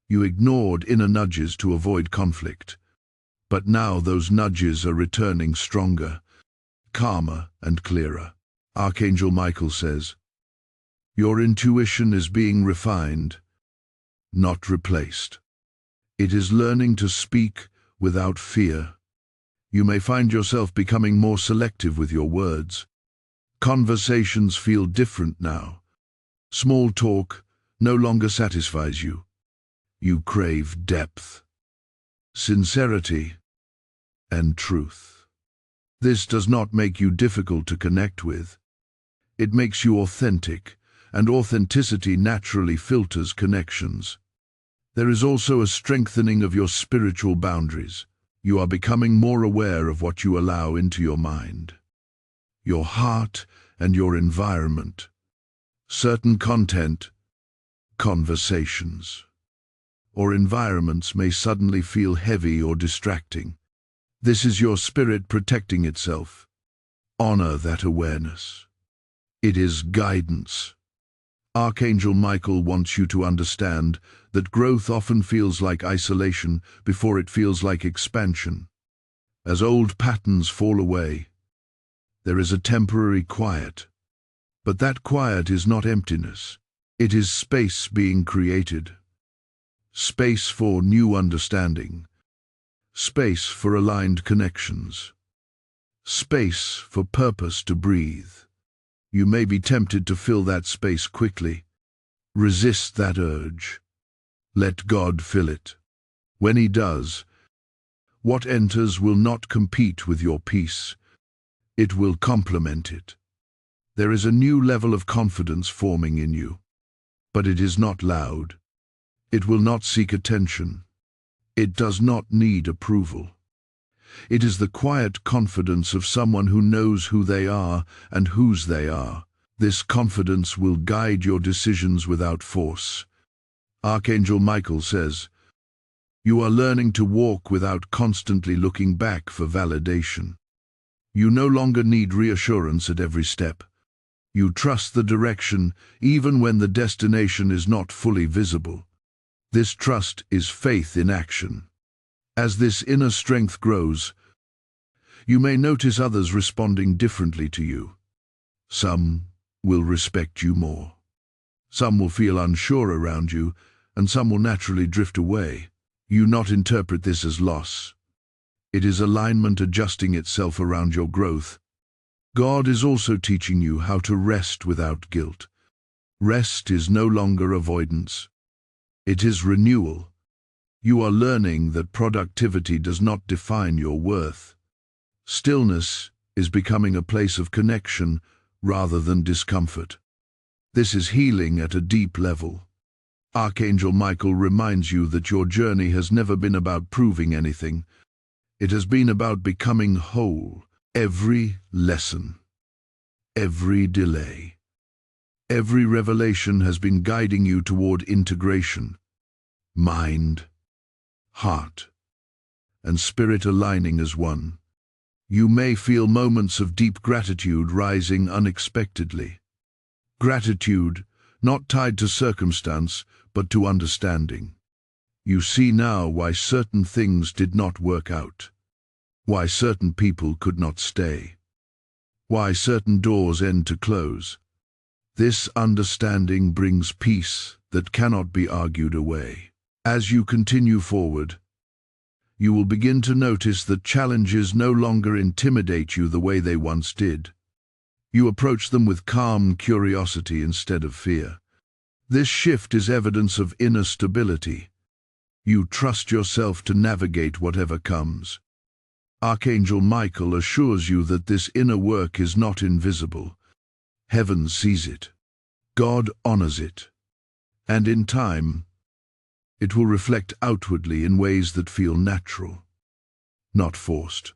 You ignored inner nudges to avoid conflict. But now those nudges are returning stronger, calmer and clearer. Archangel Michael says, your intuition is being refined, not replaced. It is learning to speak without fear. You may find yourself becoming more selective with your words. Conversations feel different now. Small talk no longer satisfies you. You crave depth, sincerity, and truth. This does not make you difficult to connect with. It makes you authentic, and authenticity naturally filters connections. There is also a strengthening of your spiritual boundaries. You are becoming more aware of what you allow into your mind, your heart, and your environment. Certain content, conversations, or environments may suddenly feel heavy or distracting. This is your spirit protecting itself. Honor that awareness. It is guidance. Archangel Michael wants you to understand that growth often feels like isolation before it feels like expansion. As old patterns fall away, there is a temporary quiet. But that quiet is not emptiness. It is space being created. Space for new understanding. Space for aligned connections. Space for purpose to breathe. You may be tempted to fill that space quickly. Resist that urge. Let God fill it. When He does, what enters will not compete with your peace. It will complement it. There is a new level of confidence forming in you, but it is not loud. It will not seek attention. It does not need approval. It is the quiet confidence of someone who knows who they are and whose they are. This confidence will guide your decisions without force. Archangel Michael says, "You are learning to walk without constantly looking back for validation. You no longer need reassurance at every step. You trust the direction even when the destination is not fully visible. This trust is faith in action. As this inner strength grows, you may notice others responding differently to you. Some will respect you more. Some will feel unsure around you, and some will naturally drift away. You not interpret this as loss. It is alignment adjusting itself around your growth. God is also teaching you how to rest without guilt. Rest is no longer avoidance. It is renewal. You are learning that productivity does not define your worth. Stillness is becoming a place of connection rather than discomfort. This is healing at a deep level. Archangel Michael reminds you that your journey has never been about proving anything. It has been about becoming whole. Every lesson, every delay, every revelation has been guiding you toward integration. Mind, heart, and spirit aligning as one. You may feel moments of deep gratitude rising unexpectedly. Gratitude, not tied to circumstance, but to understanding. You see now why certain things did not work out, why certain people could not stay, why certain doors end to close. This understanding brings peace that cannot be argued away. As you continue forward, you will begin to notice that challenges no longer intimidate you the way they once did. You approach them with calm curiosity instead of fear. This shift is evidence of inner stability. You trust yourself to navigate whatever comes. Archangel Michael assures you that this inner work is not invisible. Heaven sees it. God honors it. And in time, it will reflect outwardly in ways that feel natural, not forced.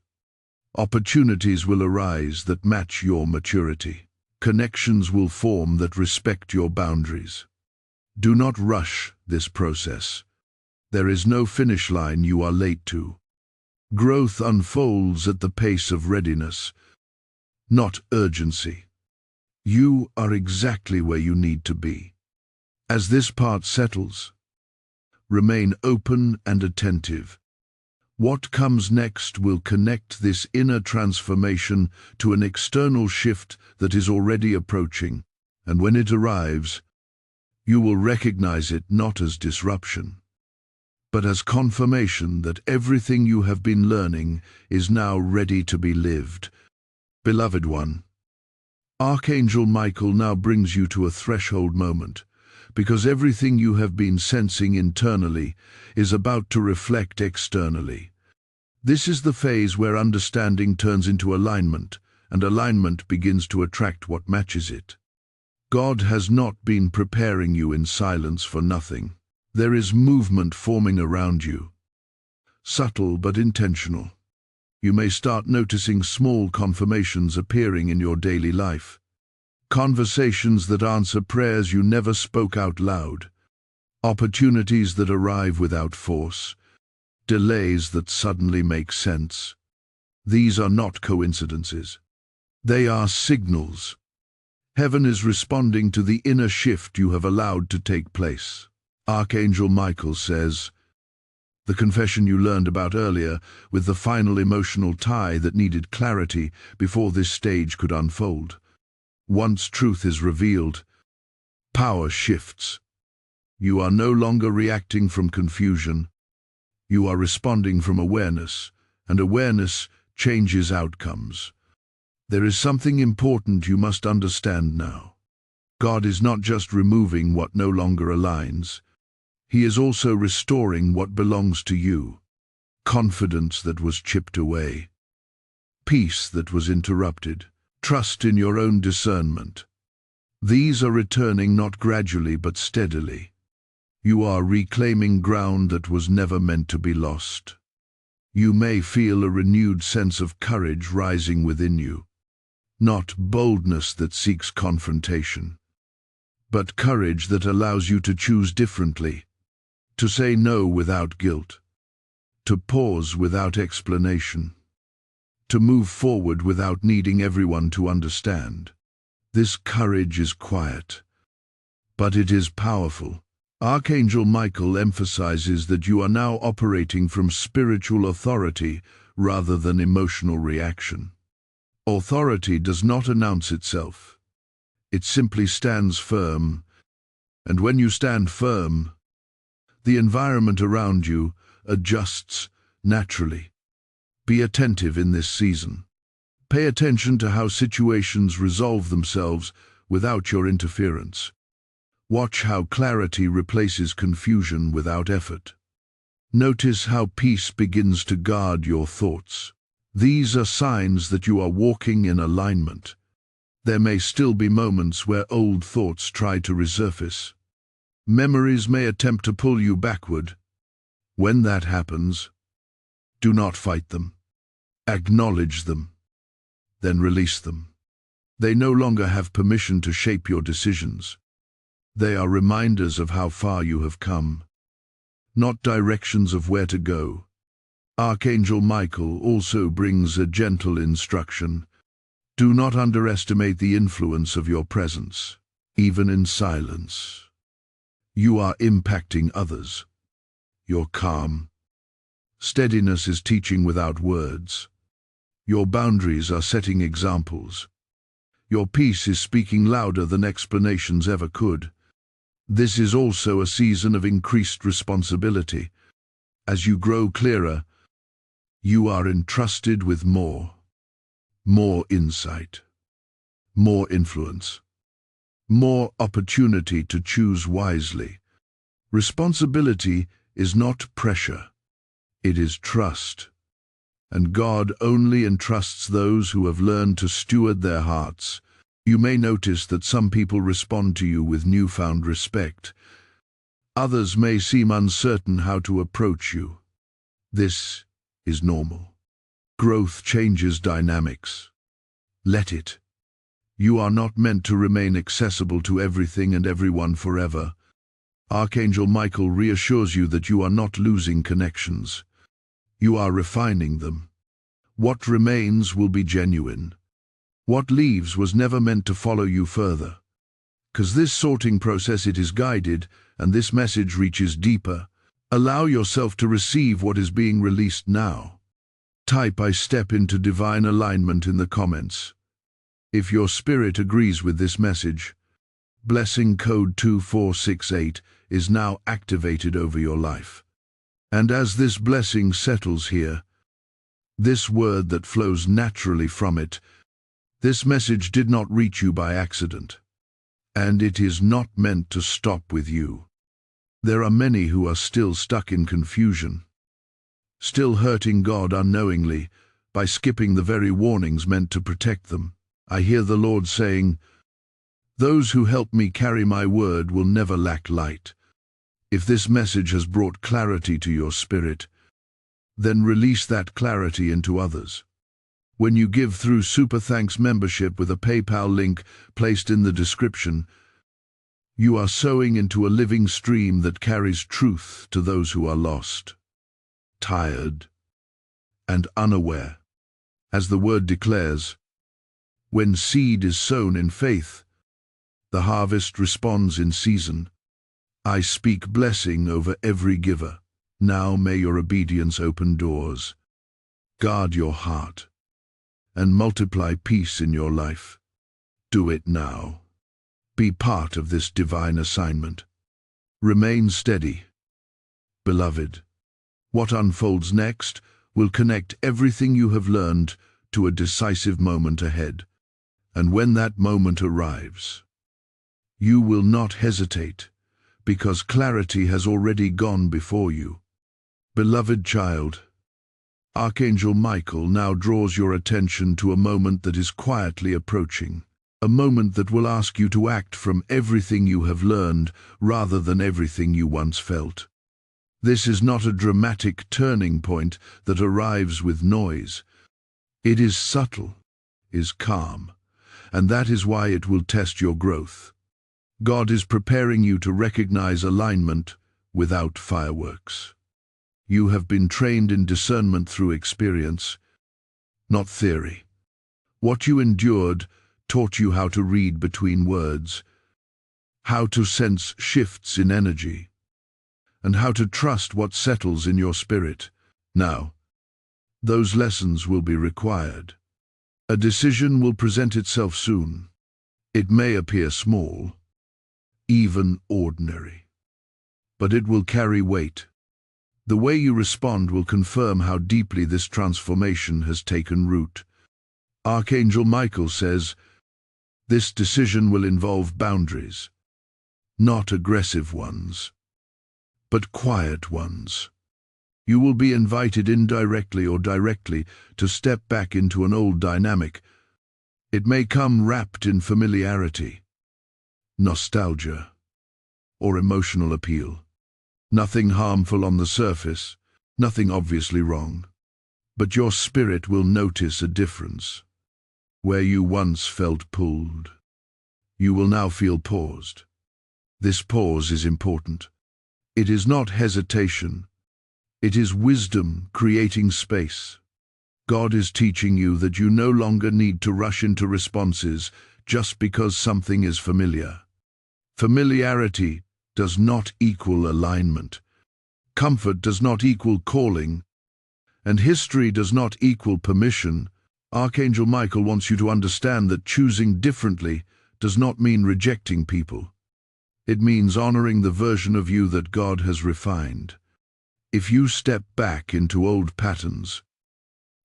Opportunities will arise that match your maturity. Connections will form that respect your boundaries. Do not rush this process. There is no finish line you are late to. Growth unfolds at the pace of readiness, not urgency. You are exactly where you need to be. As this part settles, remain open and attentive. What comes next will connect this inner transformation to an external shift that is already approaching, and when it arrives, you will recognize it not as disruption, but as confirmation that everything you have been learning is now ready to be lived. Beloved one, Archangel Michael now brings you to a threshold moment, because everything you have been sensing internally is about to reflect externally. This is the phase where understanding turns into alignment, and alignment begins to attract what matches it. God has not been preparing you in silence for nothing. There is movement forming around you, subtle but intentional. You may start noticing small confirmations appearing in your daily life. Conversations that answer prayers you never spoke out loud. Opportunities that arrive without force. Delays that suddenly make sense. These are not coincidences. They are signals. Heaven is responding to the inner shift you have allowed to take place. Archangel Michael says, the confession you learned about earlier, with the final emotional tie that needed clarity before this stage could unfold. Once truth is revealed, power shifts. You are no longer reacting from confusion. You are responding from awareness, and awareness changes outcomes. There is something important you must understand now. God is not just removing what no longer aligns. He is also restoring what belongs to you. Confidence that was chipped away. Peace that was interrupted. Trust in your own discernment. These are returning not gradually but steadily. You are reclaiming ground that was never meant to be lost. You may feel a renewed sense of courage rising within you. Not boldness that seeks confrontation, but courage that allows you to choose differently, to say no without guilt, to pause without explanation, to move forward without needing everyone to understand. This courage is quiet, but it is powerful. Archangel Michael emphasizes that you are now operating from spiritual authority rather than emotional reaction. Authority does not announce itself. It simply stands firm, and when you stand firm, the environment around you adjusts naturally. Be attentive in this season. Pay attention to how situations resolve themselves without your interference. Watch how clarity replaces confusion without effort. Notice how peace begins to guard your thoughts. These are signs that you are walking in alignment. There may still be moments where old thoughts try to resurface. Memories may attempt to pull you backward. When that happens, do not fight them. Acknowledge them, then release them. They no longer have permission to shape your decisions. They are reminders of how far you have come, not directions of where to go. Archangel Michael also brings a gentle instruction. Do not underestimate the influence of your presence, even in silence. You are impacting others. Your calm, steadiness is teaching without words. Your boundaries are setting examples. Your peace is speaking louder than explanations ever could. This is also a season of increased responsibility. As you grow clearer, you are entrusted with more insight, more influence, more opportunity to choose wisely. Responsibility is not pressure, it is trust. And God only entrusts those who have learned to steward their hearts. You may notice that some people respond to you with newfound respect. Others may seem uncertain how to approach you. This is normal. Growth changes dynamics. Let it. You are not meant to remain accessible to everything and everyone forever. Archangel Michael reassures you that you are not losing connections. You are refining them. What remains will be genuine. What leaves was never meant to follow you further. 'Cause this sorting process, it is guided, and this message reaches deeper. Allow yourself to receive what is being released now. Type "I step into divine alignment" in the comments. If your spirit agrees with this message, blessing code 2468 is now activated over your life. And as this blessing settles here, this word that flows naturally from it, this message did not reach you by accident, and it is not meant to stop with you. There are many who are still stuck in confusion, still hurting God unknowingly by skipping the very warnings meant to protect them. I hear the Lord saying, "Those who help me carry my word will never lack light." If this message has brought clarity to your spirit, then release that clarity into others. When you give through Super Thanks membership with a PayPal link placed in the description, you are sowing into a living stream that carries truth to those who are lost, tired, and unaware. As the word declares, when seed is sown in faith, the harvest responds in season. I speak blessing over every giver. Now may your obedience open doors, guard your heart, and multiply peace in your life. Do it now. Be part of this divine assignment. Remain steady, beloved, What unfolds next will connect everything you have learned to a decisive moment ahead. And when that moment arrives, you will not hesitate, because clarity has already gone before you. Beloved child, Archangel Michael now draws your attention to a moment that is quietly approaching, a moment that will ask you to act from everything you have learned rather than everything you once felt. This is not a dramatic turning point that arrives with noise. It is subtle, is calm, and that is why it will test your growth. God is preparing you to recognize alignment without fireworks. You have been trained in discernment through experience, not theory. What you endured taught you how to read between words, how to sense shifts in energy, and how to trust what settles in your spirit. Now, those lessons will be required. A decision will present itself soon. It may appear small, even ordinary, but it will carry weight. The way you respond will confirm how deeply this transformation has taken root. Archangel Michael says, this decision will involve boundaries, not aggressive ones, but quiet ones. You will be invited indirectly or directly to step back into an old dynamic. It may come wrapped in familiarity, nostalgia, or emotional appeal. Nothing harmful on the surface, nothing obviously wrong. But your spirit will notice a difference. Where you once felt pulled, you will now feel paused. This pause is important. It is not hesitation. It is wisdom creating space. God is teaching you that you no longer need to rush into responses just because something is familiar. Familiarity does not equal alignment. Comfort does not equal calling. And history does not equal permission. Archangel Michael wants you to understand that choosing differently does not mean rejecting people. It means honoring the version of you that God has refined. If you step back into old patterns,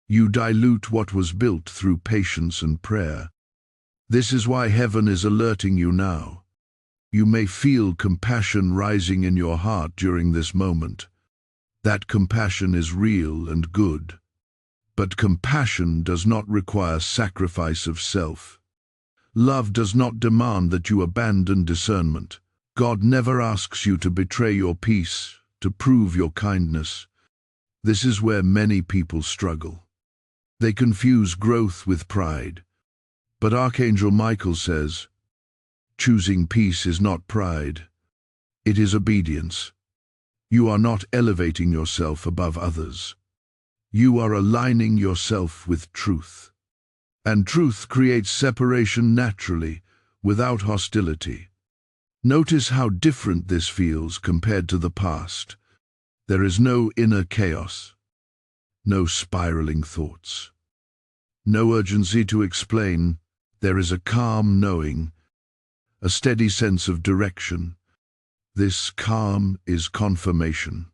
you dilute what was built through patience and prayer. This is why heaven is alerting you now. You may feel compassion rising in your heart during this moment. That compassion is real and good. But compassion does not require sacrifice of self. Love does not demand that you abandon discernment. God never asks you to betray your peace, to prove your kindness. This is where many people struggle. They confuse growth with pride. But Archangel Michael says, choosing peace is not pride. It is obedience. You are not elevating yourself above others. You are aligning yourself with truth. And truth creates separation naturally, without hostility. Notice how different this feels compared to the past. There is no inner chaos, no spiraling thoughts, no urgency to explain. There is a calm knowing, a steady sense of direction. This calm is confirmation.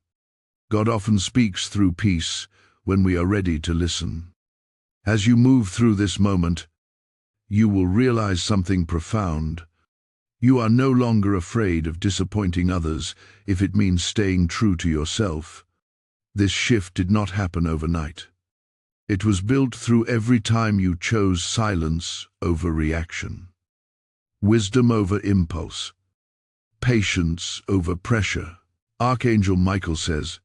God often speaks through peace when we are ready to listen. As you move through this moment, you will realize something profound. You are no longer afraid of disappointing others if it means staying true to yourself. This shift did not happen overnight. It was built through every time you chose silence over reaction, wisdom over impulse, patience over pressure. Archangel Michael says,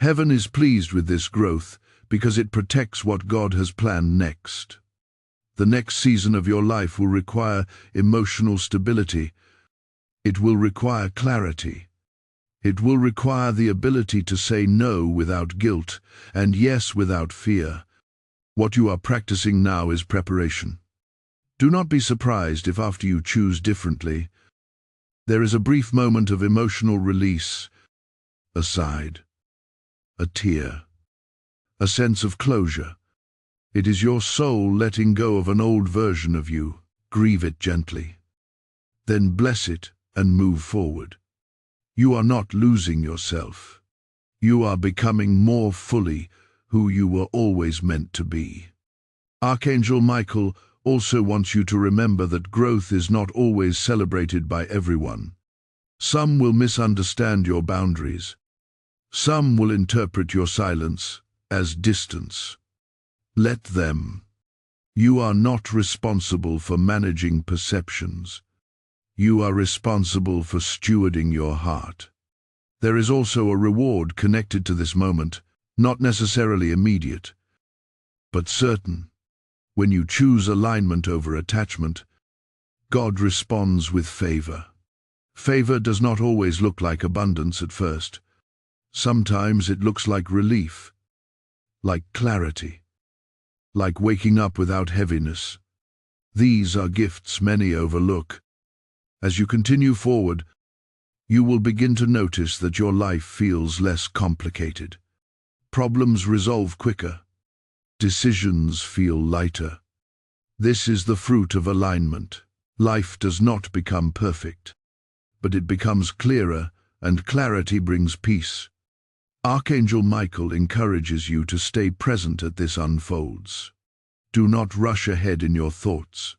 heaven is pleased with this growth because it protects what God has planned next. The next season of your life will require emotional stability. It will require clarity. It will require the ability to say no without guilt and yes without fear. What you are practicing now is preparation. Do not be surprised if after you choose differently, there is a brief moment of emotional release, a sigh, a tear, a sense of closure. It is your soul letting go of an old version of you. Grieve it gently. Then bless it and move forward. You are not losing yourself. You are becoming more fully who you were always meant to be. Archangel Michael also wants you to remember that growth is not always celebrated by everyone. Some will misunderstand your boundaries. Some will interpret your silence as distance. Let them. You are not responsible for managing perceptions. You are responsible for stewarding your heart. There is also a reward connected to this moment, not necessarily immediate, but certain. When you choose alignment over attachment, God responds with favor. Favor does not always look like abundance at first. Sometimes it looks like relief, like clarity, like waking up without heaviness. These are gifts many overlook. As you continue forward, you will begin to notice that your life feels less complicated. Problems resolve quicker. Decisions feel lighter. This is the fruit of alignment. Life does not become perfect, but it becomes clearer, and clarity brings peace. Archangel Michael encourages you to stay present as this unfolds. Do not rush ahead in your thoughts.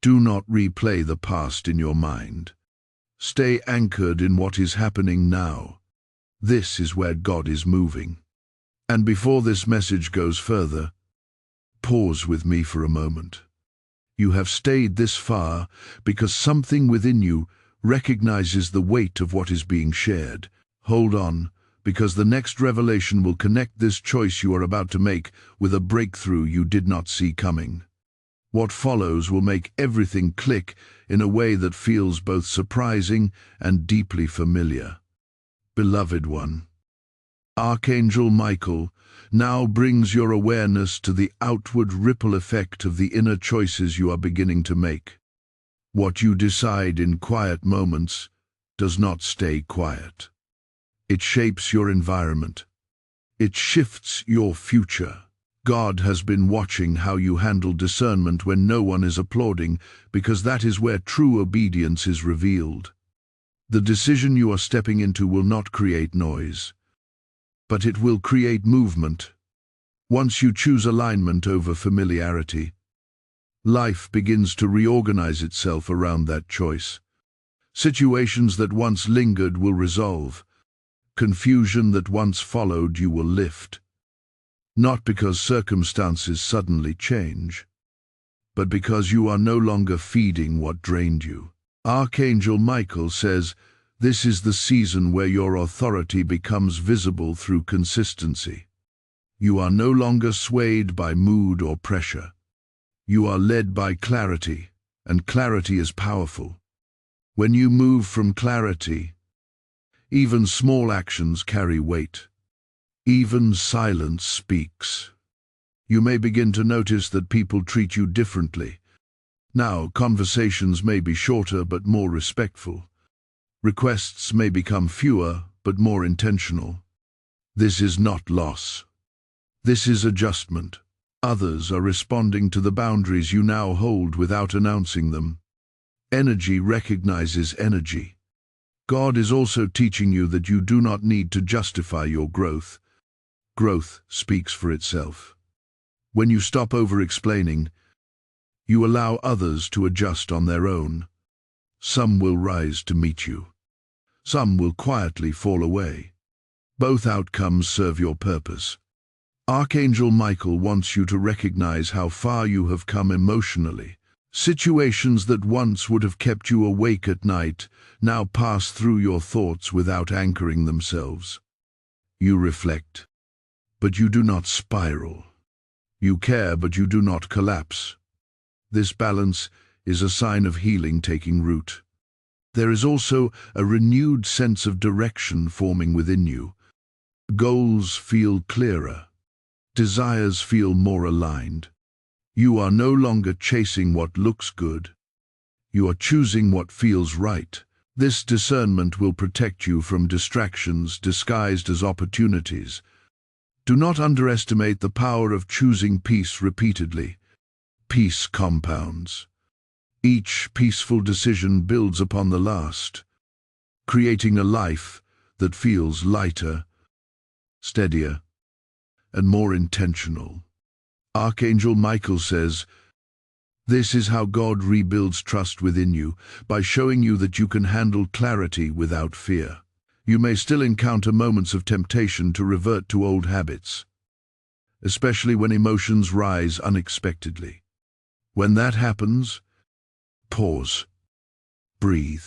Do not replay the past in your mind. Stay anchored in what is happening now. This is where God is moving. And before this message goes further, pause with me for a moment. You have stayed this far because something within you recognizes the weight of what is being shared. Hold on, because the next revelation will connect this choice you are about to make with a breakthrough you did not see coming. What follows will make everything click in a way that feels both surprising and deeply familiar. Beloved one, Archangel Michael now brings your awareness to the outward ripple effect of the inner choices you are beginning to make. What you decide in quiet moments does not stay quiet. It shapes your environment. It shifts your future. God has been watching how you handle discernment when no one is applauding, because that is where true obedience is revealed. The decision you are stepping into will not create noise, but it will create movement. Once you choose alignment over familiarity, life begins to reorganize itself around that choice. Situations that once lingered will resolve. Confusion that once followed you will lift. Not because circumstances suddenly change, but because you are no longer feeding what drained you. Archangel Michael says, this is the season where your authority becomes visible through consistency. You are no longer swayed by mood or pressure. You are led by clarity, and clarity is powerful. When you move from clarity, even small actions carry weight. Even silence speaks. You may begin to notice that people treat you differently. Now, conversations may be shorter but more respectful. Requests may become fewer but more intentional. This is not loss. This is adjustment. Others are responding to the boundaries you now hold without announcing them. Energy recognizes energy. God is also teaching you that you do not need to justify your growth. Growth speaks for itself. When you stop over-explaining, you allow others to adjust on their own. Some will rise to meet you. Some will quietly fall away. Both outcomes serve your purpose. Archangel Michael wants you to recognize how far you have come emotionally. Situations that once would have kept you awake at night now pass through your thoughts without anchoring themselves. You reflect, but you do not spiral. You care, but you do not collapse. This balance is a sign of healing taking root. There is also a renewed sense of direction forming within you. Goals feel clearer. Desires feel more aligned. You are no longer chasing what looks good. You are choosing what feels right. This discernment will protect you from distractions disguised as opportunities. Do not underestimate the power of choosing peace repeatedly. Peace compounds. Each peaceful decision builds upon the last, creating a life that feels lighter, steadier, and more intentional. Archangel Michael says, this is how God rebuilds trust within you, by showing you that you can handle clarity without fear. You may still encounter moments of temptation to revert to old habits, especially when emotions rise unexpectedly. When that happens, pause, breathe.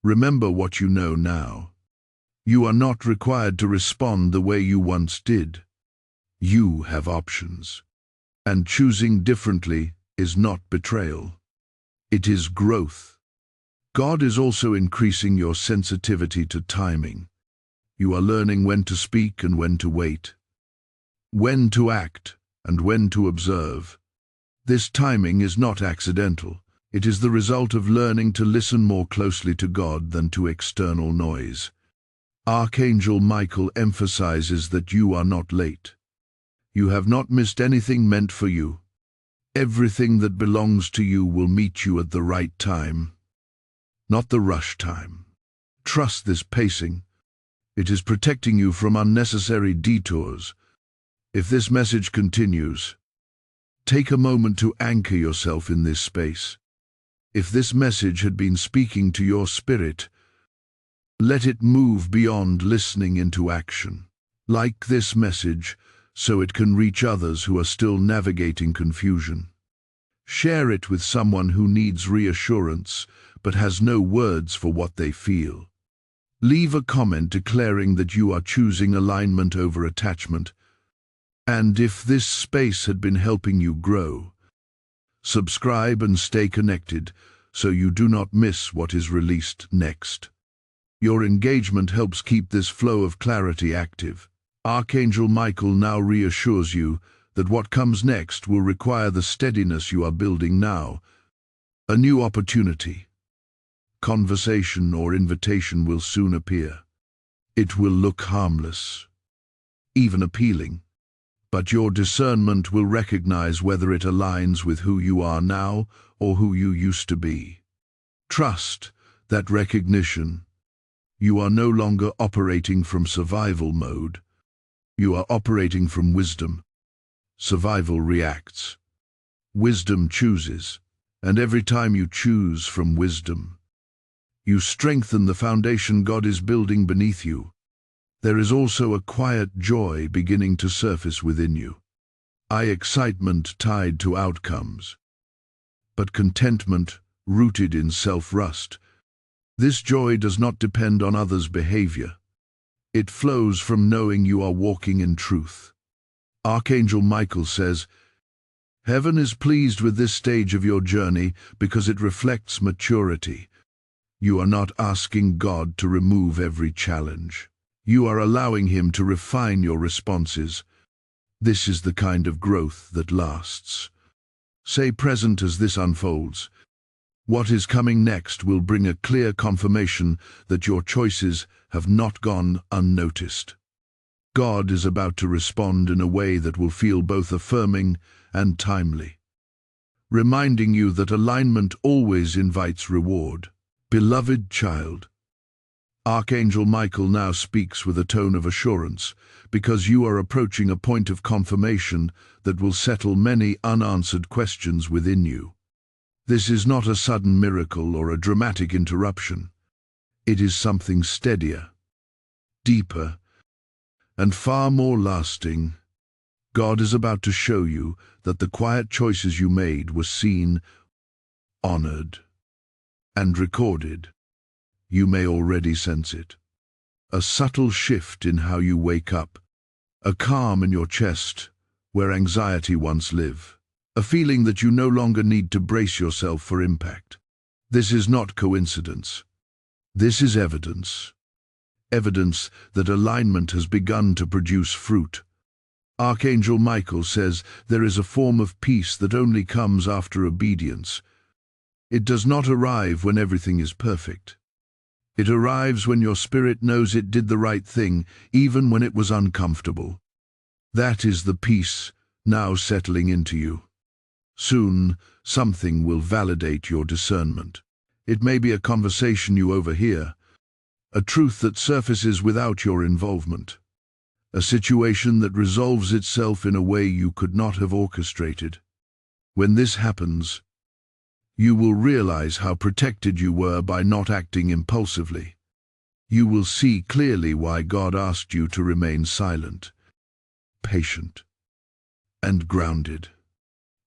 Remember what you know now. You are not required to respond the way you once did. You have options. And choosing differently is not betrayal. It is growth. God is also increasing your sensitivity to timing. You are learning when to speak and when to wait, when to act and when to observe. This timing is not accidental. It is the result of learning to listen more closely to God than to external noise. Archangel Michael emphasizes that you are not late. You have not missed anything meant for you. Everything that belongs to you will meet you at the right time, not the rush time. Trust this pacing. It is protecting you from unnecessary detours. If this message continues, take a moment to anchor yourself in this space. If this message had been speaking to your spirit, let it move beyond listening into action. Like this message, so it can reach others who are still navigating confusion. Share it with someone who needs reassurance but has no words for what they feel. Leave a comment declaring that you are choosing alignment over attachment. And if this space had been helping you grow, subscribe and stay connected so you do not miss what is released next. Your engagement helps keep this flow of clarity active. Archangel Michael now reassures you that what comes next will require the steadiness you are building now. A new opportunity, conversation or invitation will soon appear. It will look harmless, even appealing, but your discernment will recognize whether it aligns with who you are now or who you used to be. Trust that recognition. You are no longer operating from survival mode. You are operating from wisdom. Survival reacts. Wisdom chooses. And every time you choose from wisdom, you strengthen the foundation God is building beneath you. There is also a quiet joy beginning to surface within you. Excitement tied to outcomes, but contentment rooted in self-trust. This joy does not depend on others' behavior. It flows from knowing you are walking in truth. Archangel Michael says, heaven is pleased with this stage of your journey because it reflects maturity. You are not asking God to remove every challenge. You are allowing Him to refine your responses. This is the kind of growth that lasts. Stay present as this unfolds. What is coming next will bring a clear confirmation that your choices have not gone unnoticed. God is about to respond in a way that will feel both affirming and timely, reminding you that alignment always invites reward. Beloved child, Archangel Michael now speaks with a tone of assurance, because you are approaching a point of confirmation that will settle many unanswered questions within you. This is not a sudden miracle or a dramatic interruption. It is something steadier, deeper, and far more lasting. God is about to show you that the quiet choices you made were seen, honored, and recorded. You may already sense it. A subtle shift in how you wake up, a calm in your chest where anxiety once lived, a feeling that you no longer need to brace yourself for impact. This is not coincidence. This is evidence. Evidence that alignment has begun to produce fruit. Archangel Michael says there is a form of peace that only comes after obedience. It does not arrive when everything is perfect. It arrives when your spirit knows it did the right thing, even when it was uncomfortable. That is the peace now settling into you. Soon, something will validate your discernment. It may be a conversation you overhear, a truth that surfaces without your involvement, a situation that resolves itself in a way you could not have orchestrated. When this happens, you will realize how protected you were by not acting impulsively. You will see clearly why God asked you to remain silent, patient, and grounded.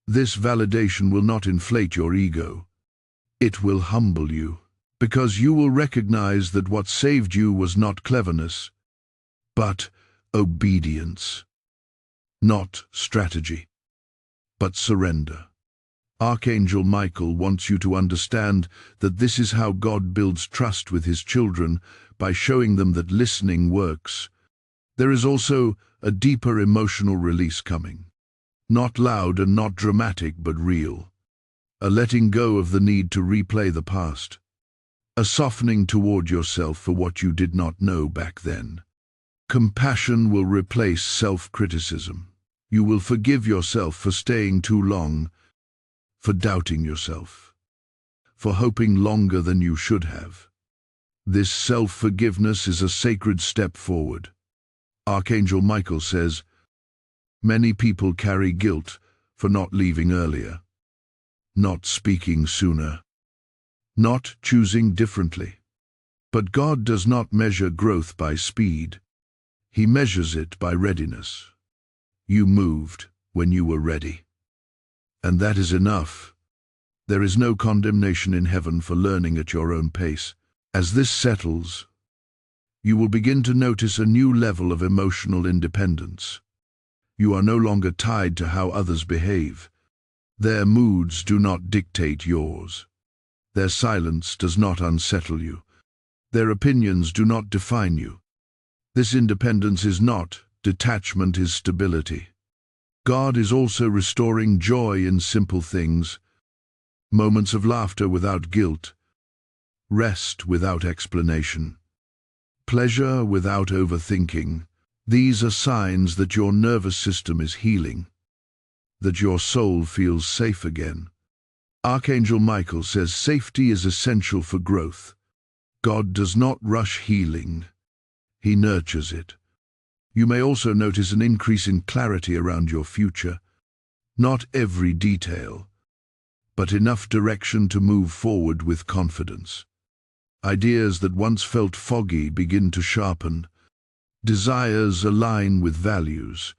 This validation will not inflate your ego. It will humble you, because you will recognize that what saved you was not cleverness, but obedience. Not strategy, but surrender. Archangel Michael wants you to understand that this is how God builds trust with his children, by showing them that listening works. There is also a deeper emotional release coming. Not loud and not dramatic, but real. A letting go of the need to replay the past. A softening toward yourself for what you did not know back then. Compassion will replace self-criticism. You will forgive yourself for staying too long, for doubting yourself, for hoping longer than you should have. This self-forgiveness is a sacred step forward. Archangel Michael says, many people carry guilt for not leaving earlier, not speaking sooner, not choosing differently. But God does not measure growth by speed. He measures it by readiness. You moved when you were ready. And that is enough. There is no condemnation in heaven for learning at your own pace. As this settles, you will begin to notice a new level of emotional independence. You are no longer tied to how others behave. Their moods do not dictate yours. Their silence does not unsettle you. Their opinions do not define you. This independence is not, detachment is stability. God is also restoring joy in simple things, moments of laughter without guilt, rest without explanation, pleasure without overthinking. These are signs that your nervous system is healing, that your soul feels safe again. Archangel Michael says safety is essential for growth. God does not rush healing. He nurtures it. You may also notice an increase in clarity around your future. Not every detail, but enough direction to move forward with confidence. Ideas that once felt foggy begin to sharpen. Desires align with values.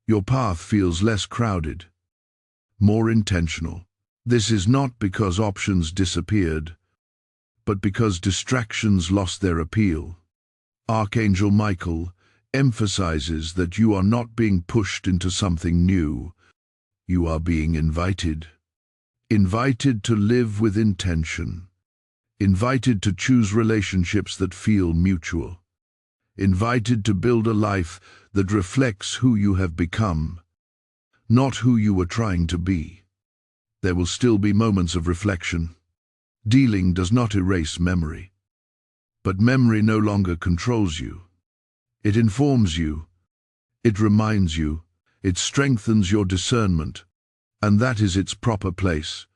Your path feels less crowded, more intentional. This is not because options disappeared, but because distractions lost their appeal. Archangel Michael emphasizes that you are not being pushed into something new. You are being invited. Invited to live with intention. Invited to choose relationships that feel mutual. Invited to build a life that reflects who you have become, not who you were trying to be. There will still be moments of reflection. Dealing does not erase memory, but memory no longer controls you. It informs you, it reminds you, it strengthens your discernment, and that is its proper place.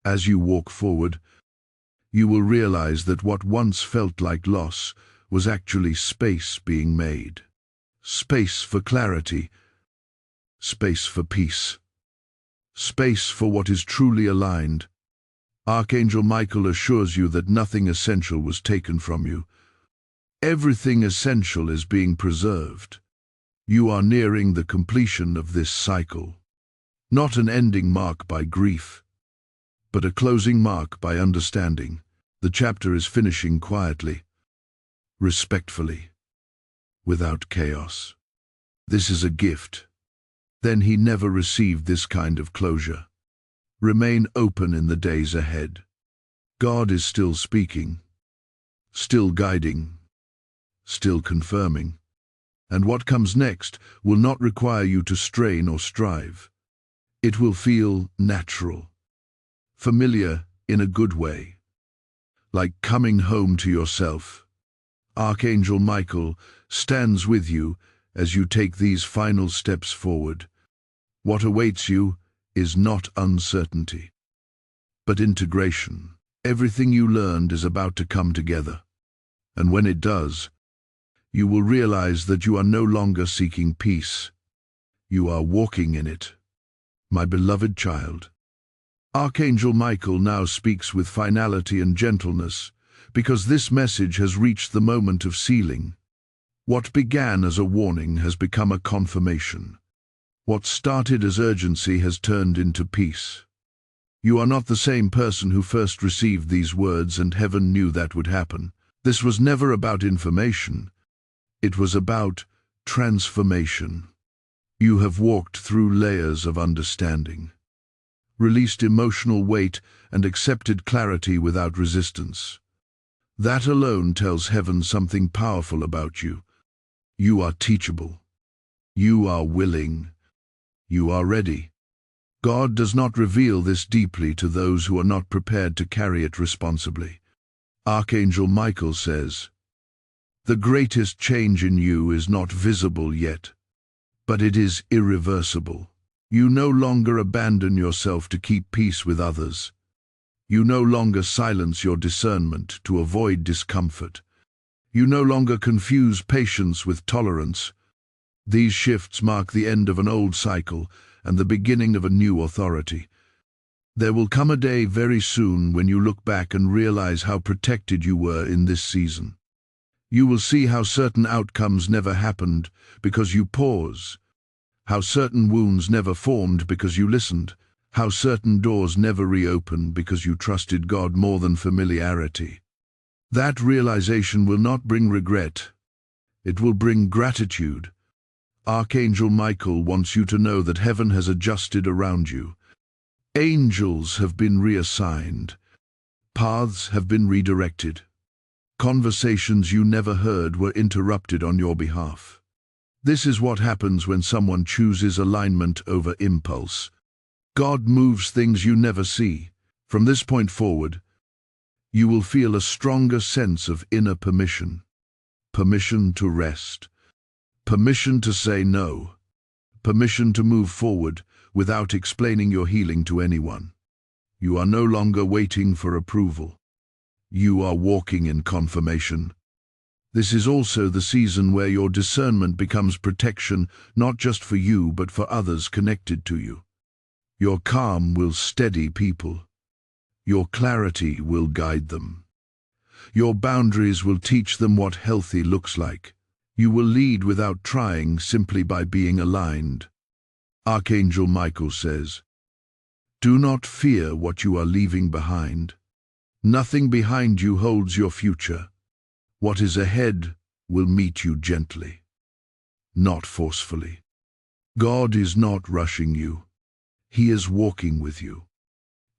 As you walk forward, you will realize that what once felt like loss was actually space being made. Space for clarity, space for peace, space for what is truly aligned. Archangel Michael assures you that nothing essential was taken from you. Everything essential is being preserved. You are nearing the completion of this cycle. Not an ending marked by grief, but a closing mark by understanding. The chapter is finishing quietly, respectfully, without chaos. This is a gift. Then he never received this kind of closure. Remain open in the days ahead. God is still speaking, still guiding, still confirming. And what comes next will not require you to strain or strive. It will feel natural, familiar in a good way, like coming home to yourself. Archangel Michael stands with you as you take these final steps forward. What awaits you is not uncertainty, but integration. Everything you learned is about to come together, and when it does, you will realize that you are no longer seeking peace. You are walking in it. My beloved child. Archangel Michael now speaks with finality and gentleness, because this message has reached the moment of sealing. What began as a warning has become a confirmation. What started as urgency has turned into peace. You are not the same person who first received these words, and heaven knew that would happen. This was never about information. It was about transformation. You have walked through layers of understanding, released emotional weight, and accepted clarity without resistance. That alone tells heaven something powerful about you. You are teachable. You are willing. You are ready. God does not reveal this deeply to those who are not prepared to carry it responsibly. Archangel Michael says, "The greatest change in you is not visible yet, but it is irreversible. You no longer abandon yourself to keep peace with others. You no longer silence your discernment to avoid discomfort. You no longer confuse patience with tolerance. These shifts mark the end of an old cycle and the beginning of a new authority. There will come a day very soon when you look back and realize how protected you were in this season. You will see how certain outcomes never happened because you paused, how certain wounds never formed because you listened, how certain doors never reopened because you trusted God more than familiarity. That realization will not bring regret. It will bring gratitude. Archangel Michael wants you to know that heaven has adjusted around you. Angels have been reassigned. Paths have been redirected. Conversations you never heard were interrupted on your behalf. This is what happens when someone chooses alignment over impulse. God moves things you never see. From this point forward, you will feel a stronger sense of inner permission. Permission to rest. Permission to say no. Permission to move forward without explaining your healing to anyone. You are no longer waiting for approval. You are walking in confirmation. This is also the season where your discernment becomes protection, not just for you, but for others connected to you. Your calm will steady people. Your clarity will guide them. Your boundaries will teach them what healthy looks like. You will lead without trying, simply by being aligned. Archangel Michael says, "Do not fear what you are leaving behind. Nothing behind you holds your future. What is ahead will meet you gently, not forcefully. God is not rushing you. He is walking with you.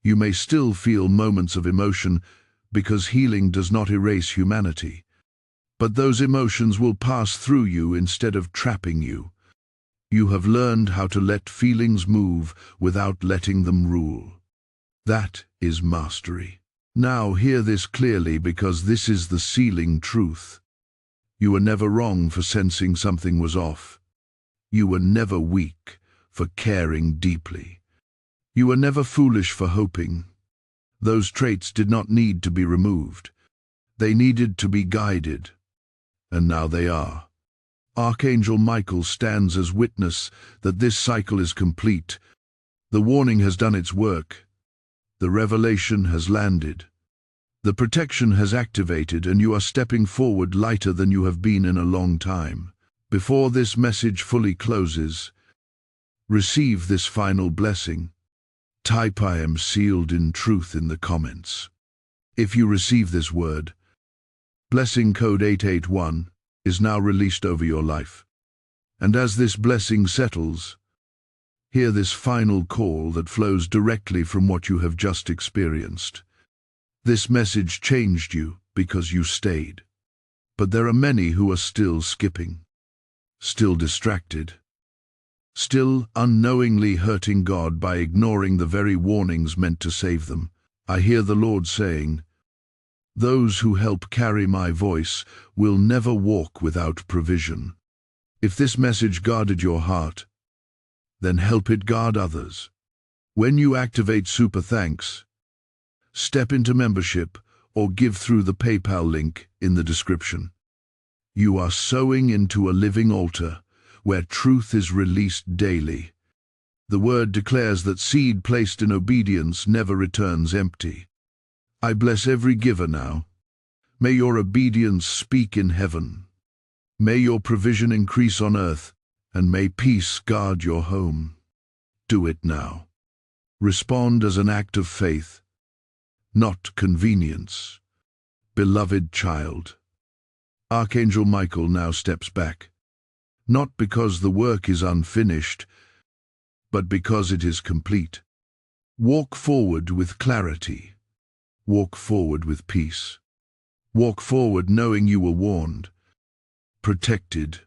You may still feel moments of emotion because healing does not erase humanity. But those emotions will pass through you instead of trapping you. You have learned how to let feelings move without letting them rule. That is mastery. Now hear this clearly, because this is the sealing truth. You were never wrong for sensing something was off. You were never weak for caring deeply. You were never foolish for hoping. Those traits did not need to be removed. They needed to be guided. And now they are. Archangel Michael stands as witness that this cycle is complete. The warning has done its work. The revelation has landed. The protection has activated, and you are stepping forward lighter than you have been in a long time. Before this message fully closes, receive this final blessing. Type "I am sealed in truth" in the comments. If you receive this word, blessing code 881 is now released over your life. And as this blessing settles, hear this final call that flows directly from what you have just experienced. This message changed you because you stayed. But there are many who are still skipping, still distracted, still unknowingly hurting God by ignoring the very warnings meant to save them. I hear the Lord saying, "Those who help carry my voice will never walk without provision." If this message guarded your heart, then help it guard others. When you activate Super Thanks, step into membership, or give through the PayPal link in the description. You are sowing into a living altar, where truth is released daily. The word declares that seed placed in obedience never returns empty. I bless every giver now. May your obedience speak in heaven. May your provision increase on earth, and may peace guard your home. Do it now. Respond as an act of faith, not convenience. Beloved child, Archangel Michael now steps back, not because the work is unfinished, but because it is complete. Walk forward with clarity. Walk forward with peace. Walk forward knowing you were warned, protected,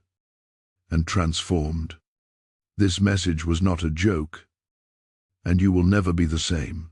and transformed. This message was not a joke, and you will never be the same.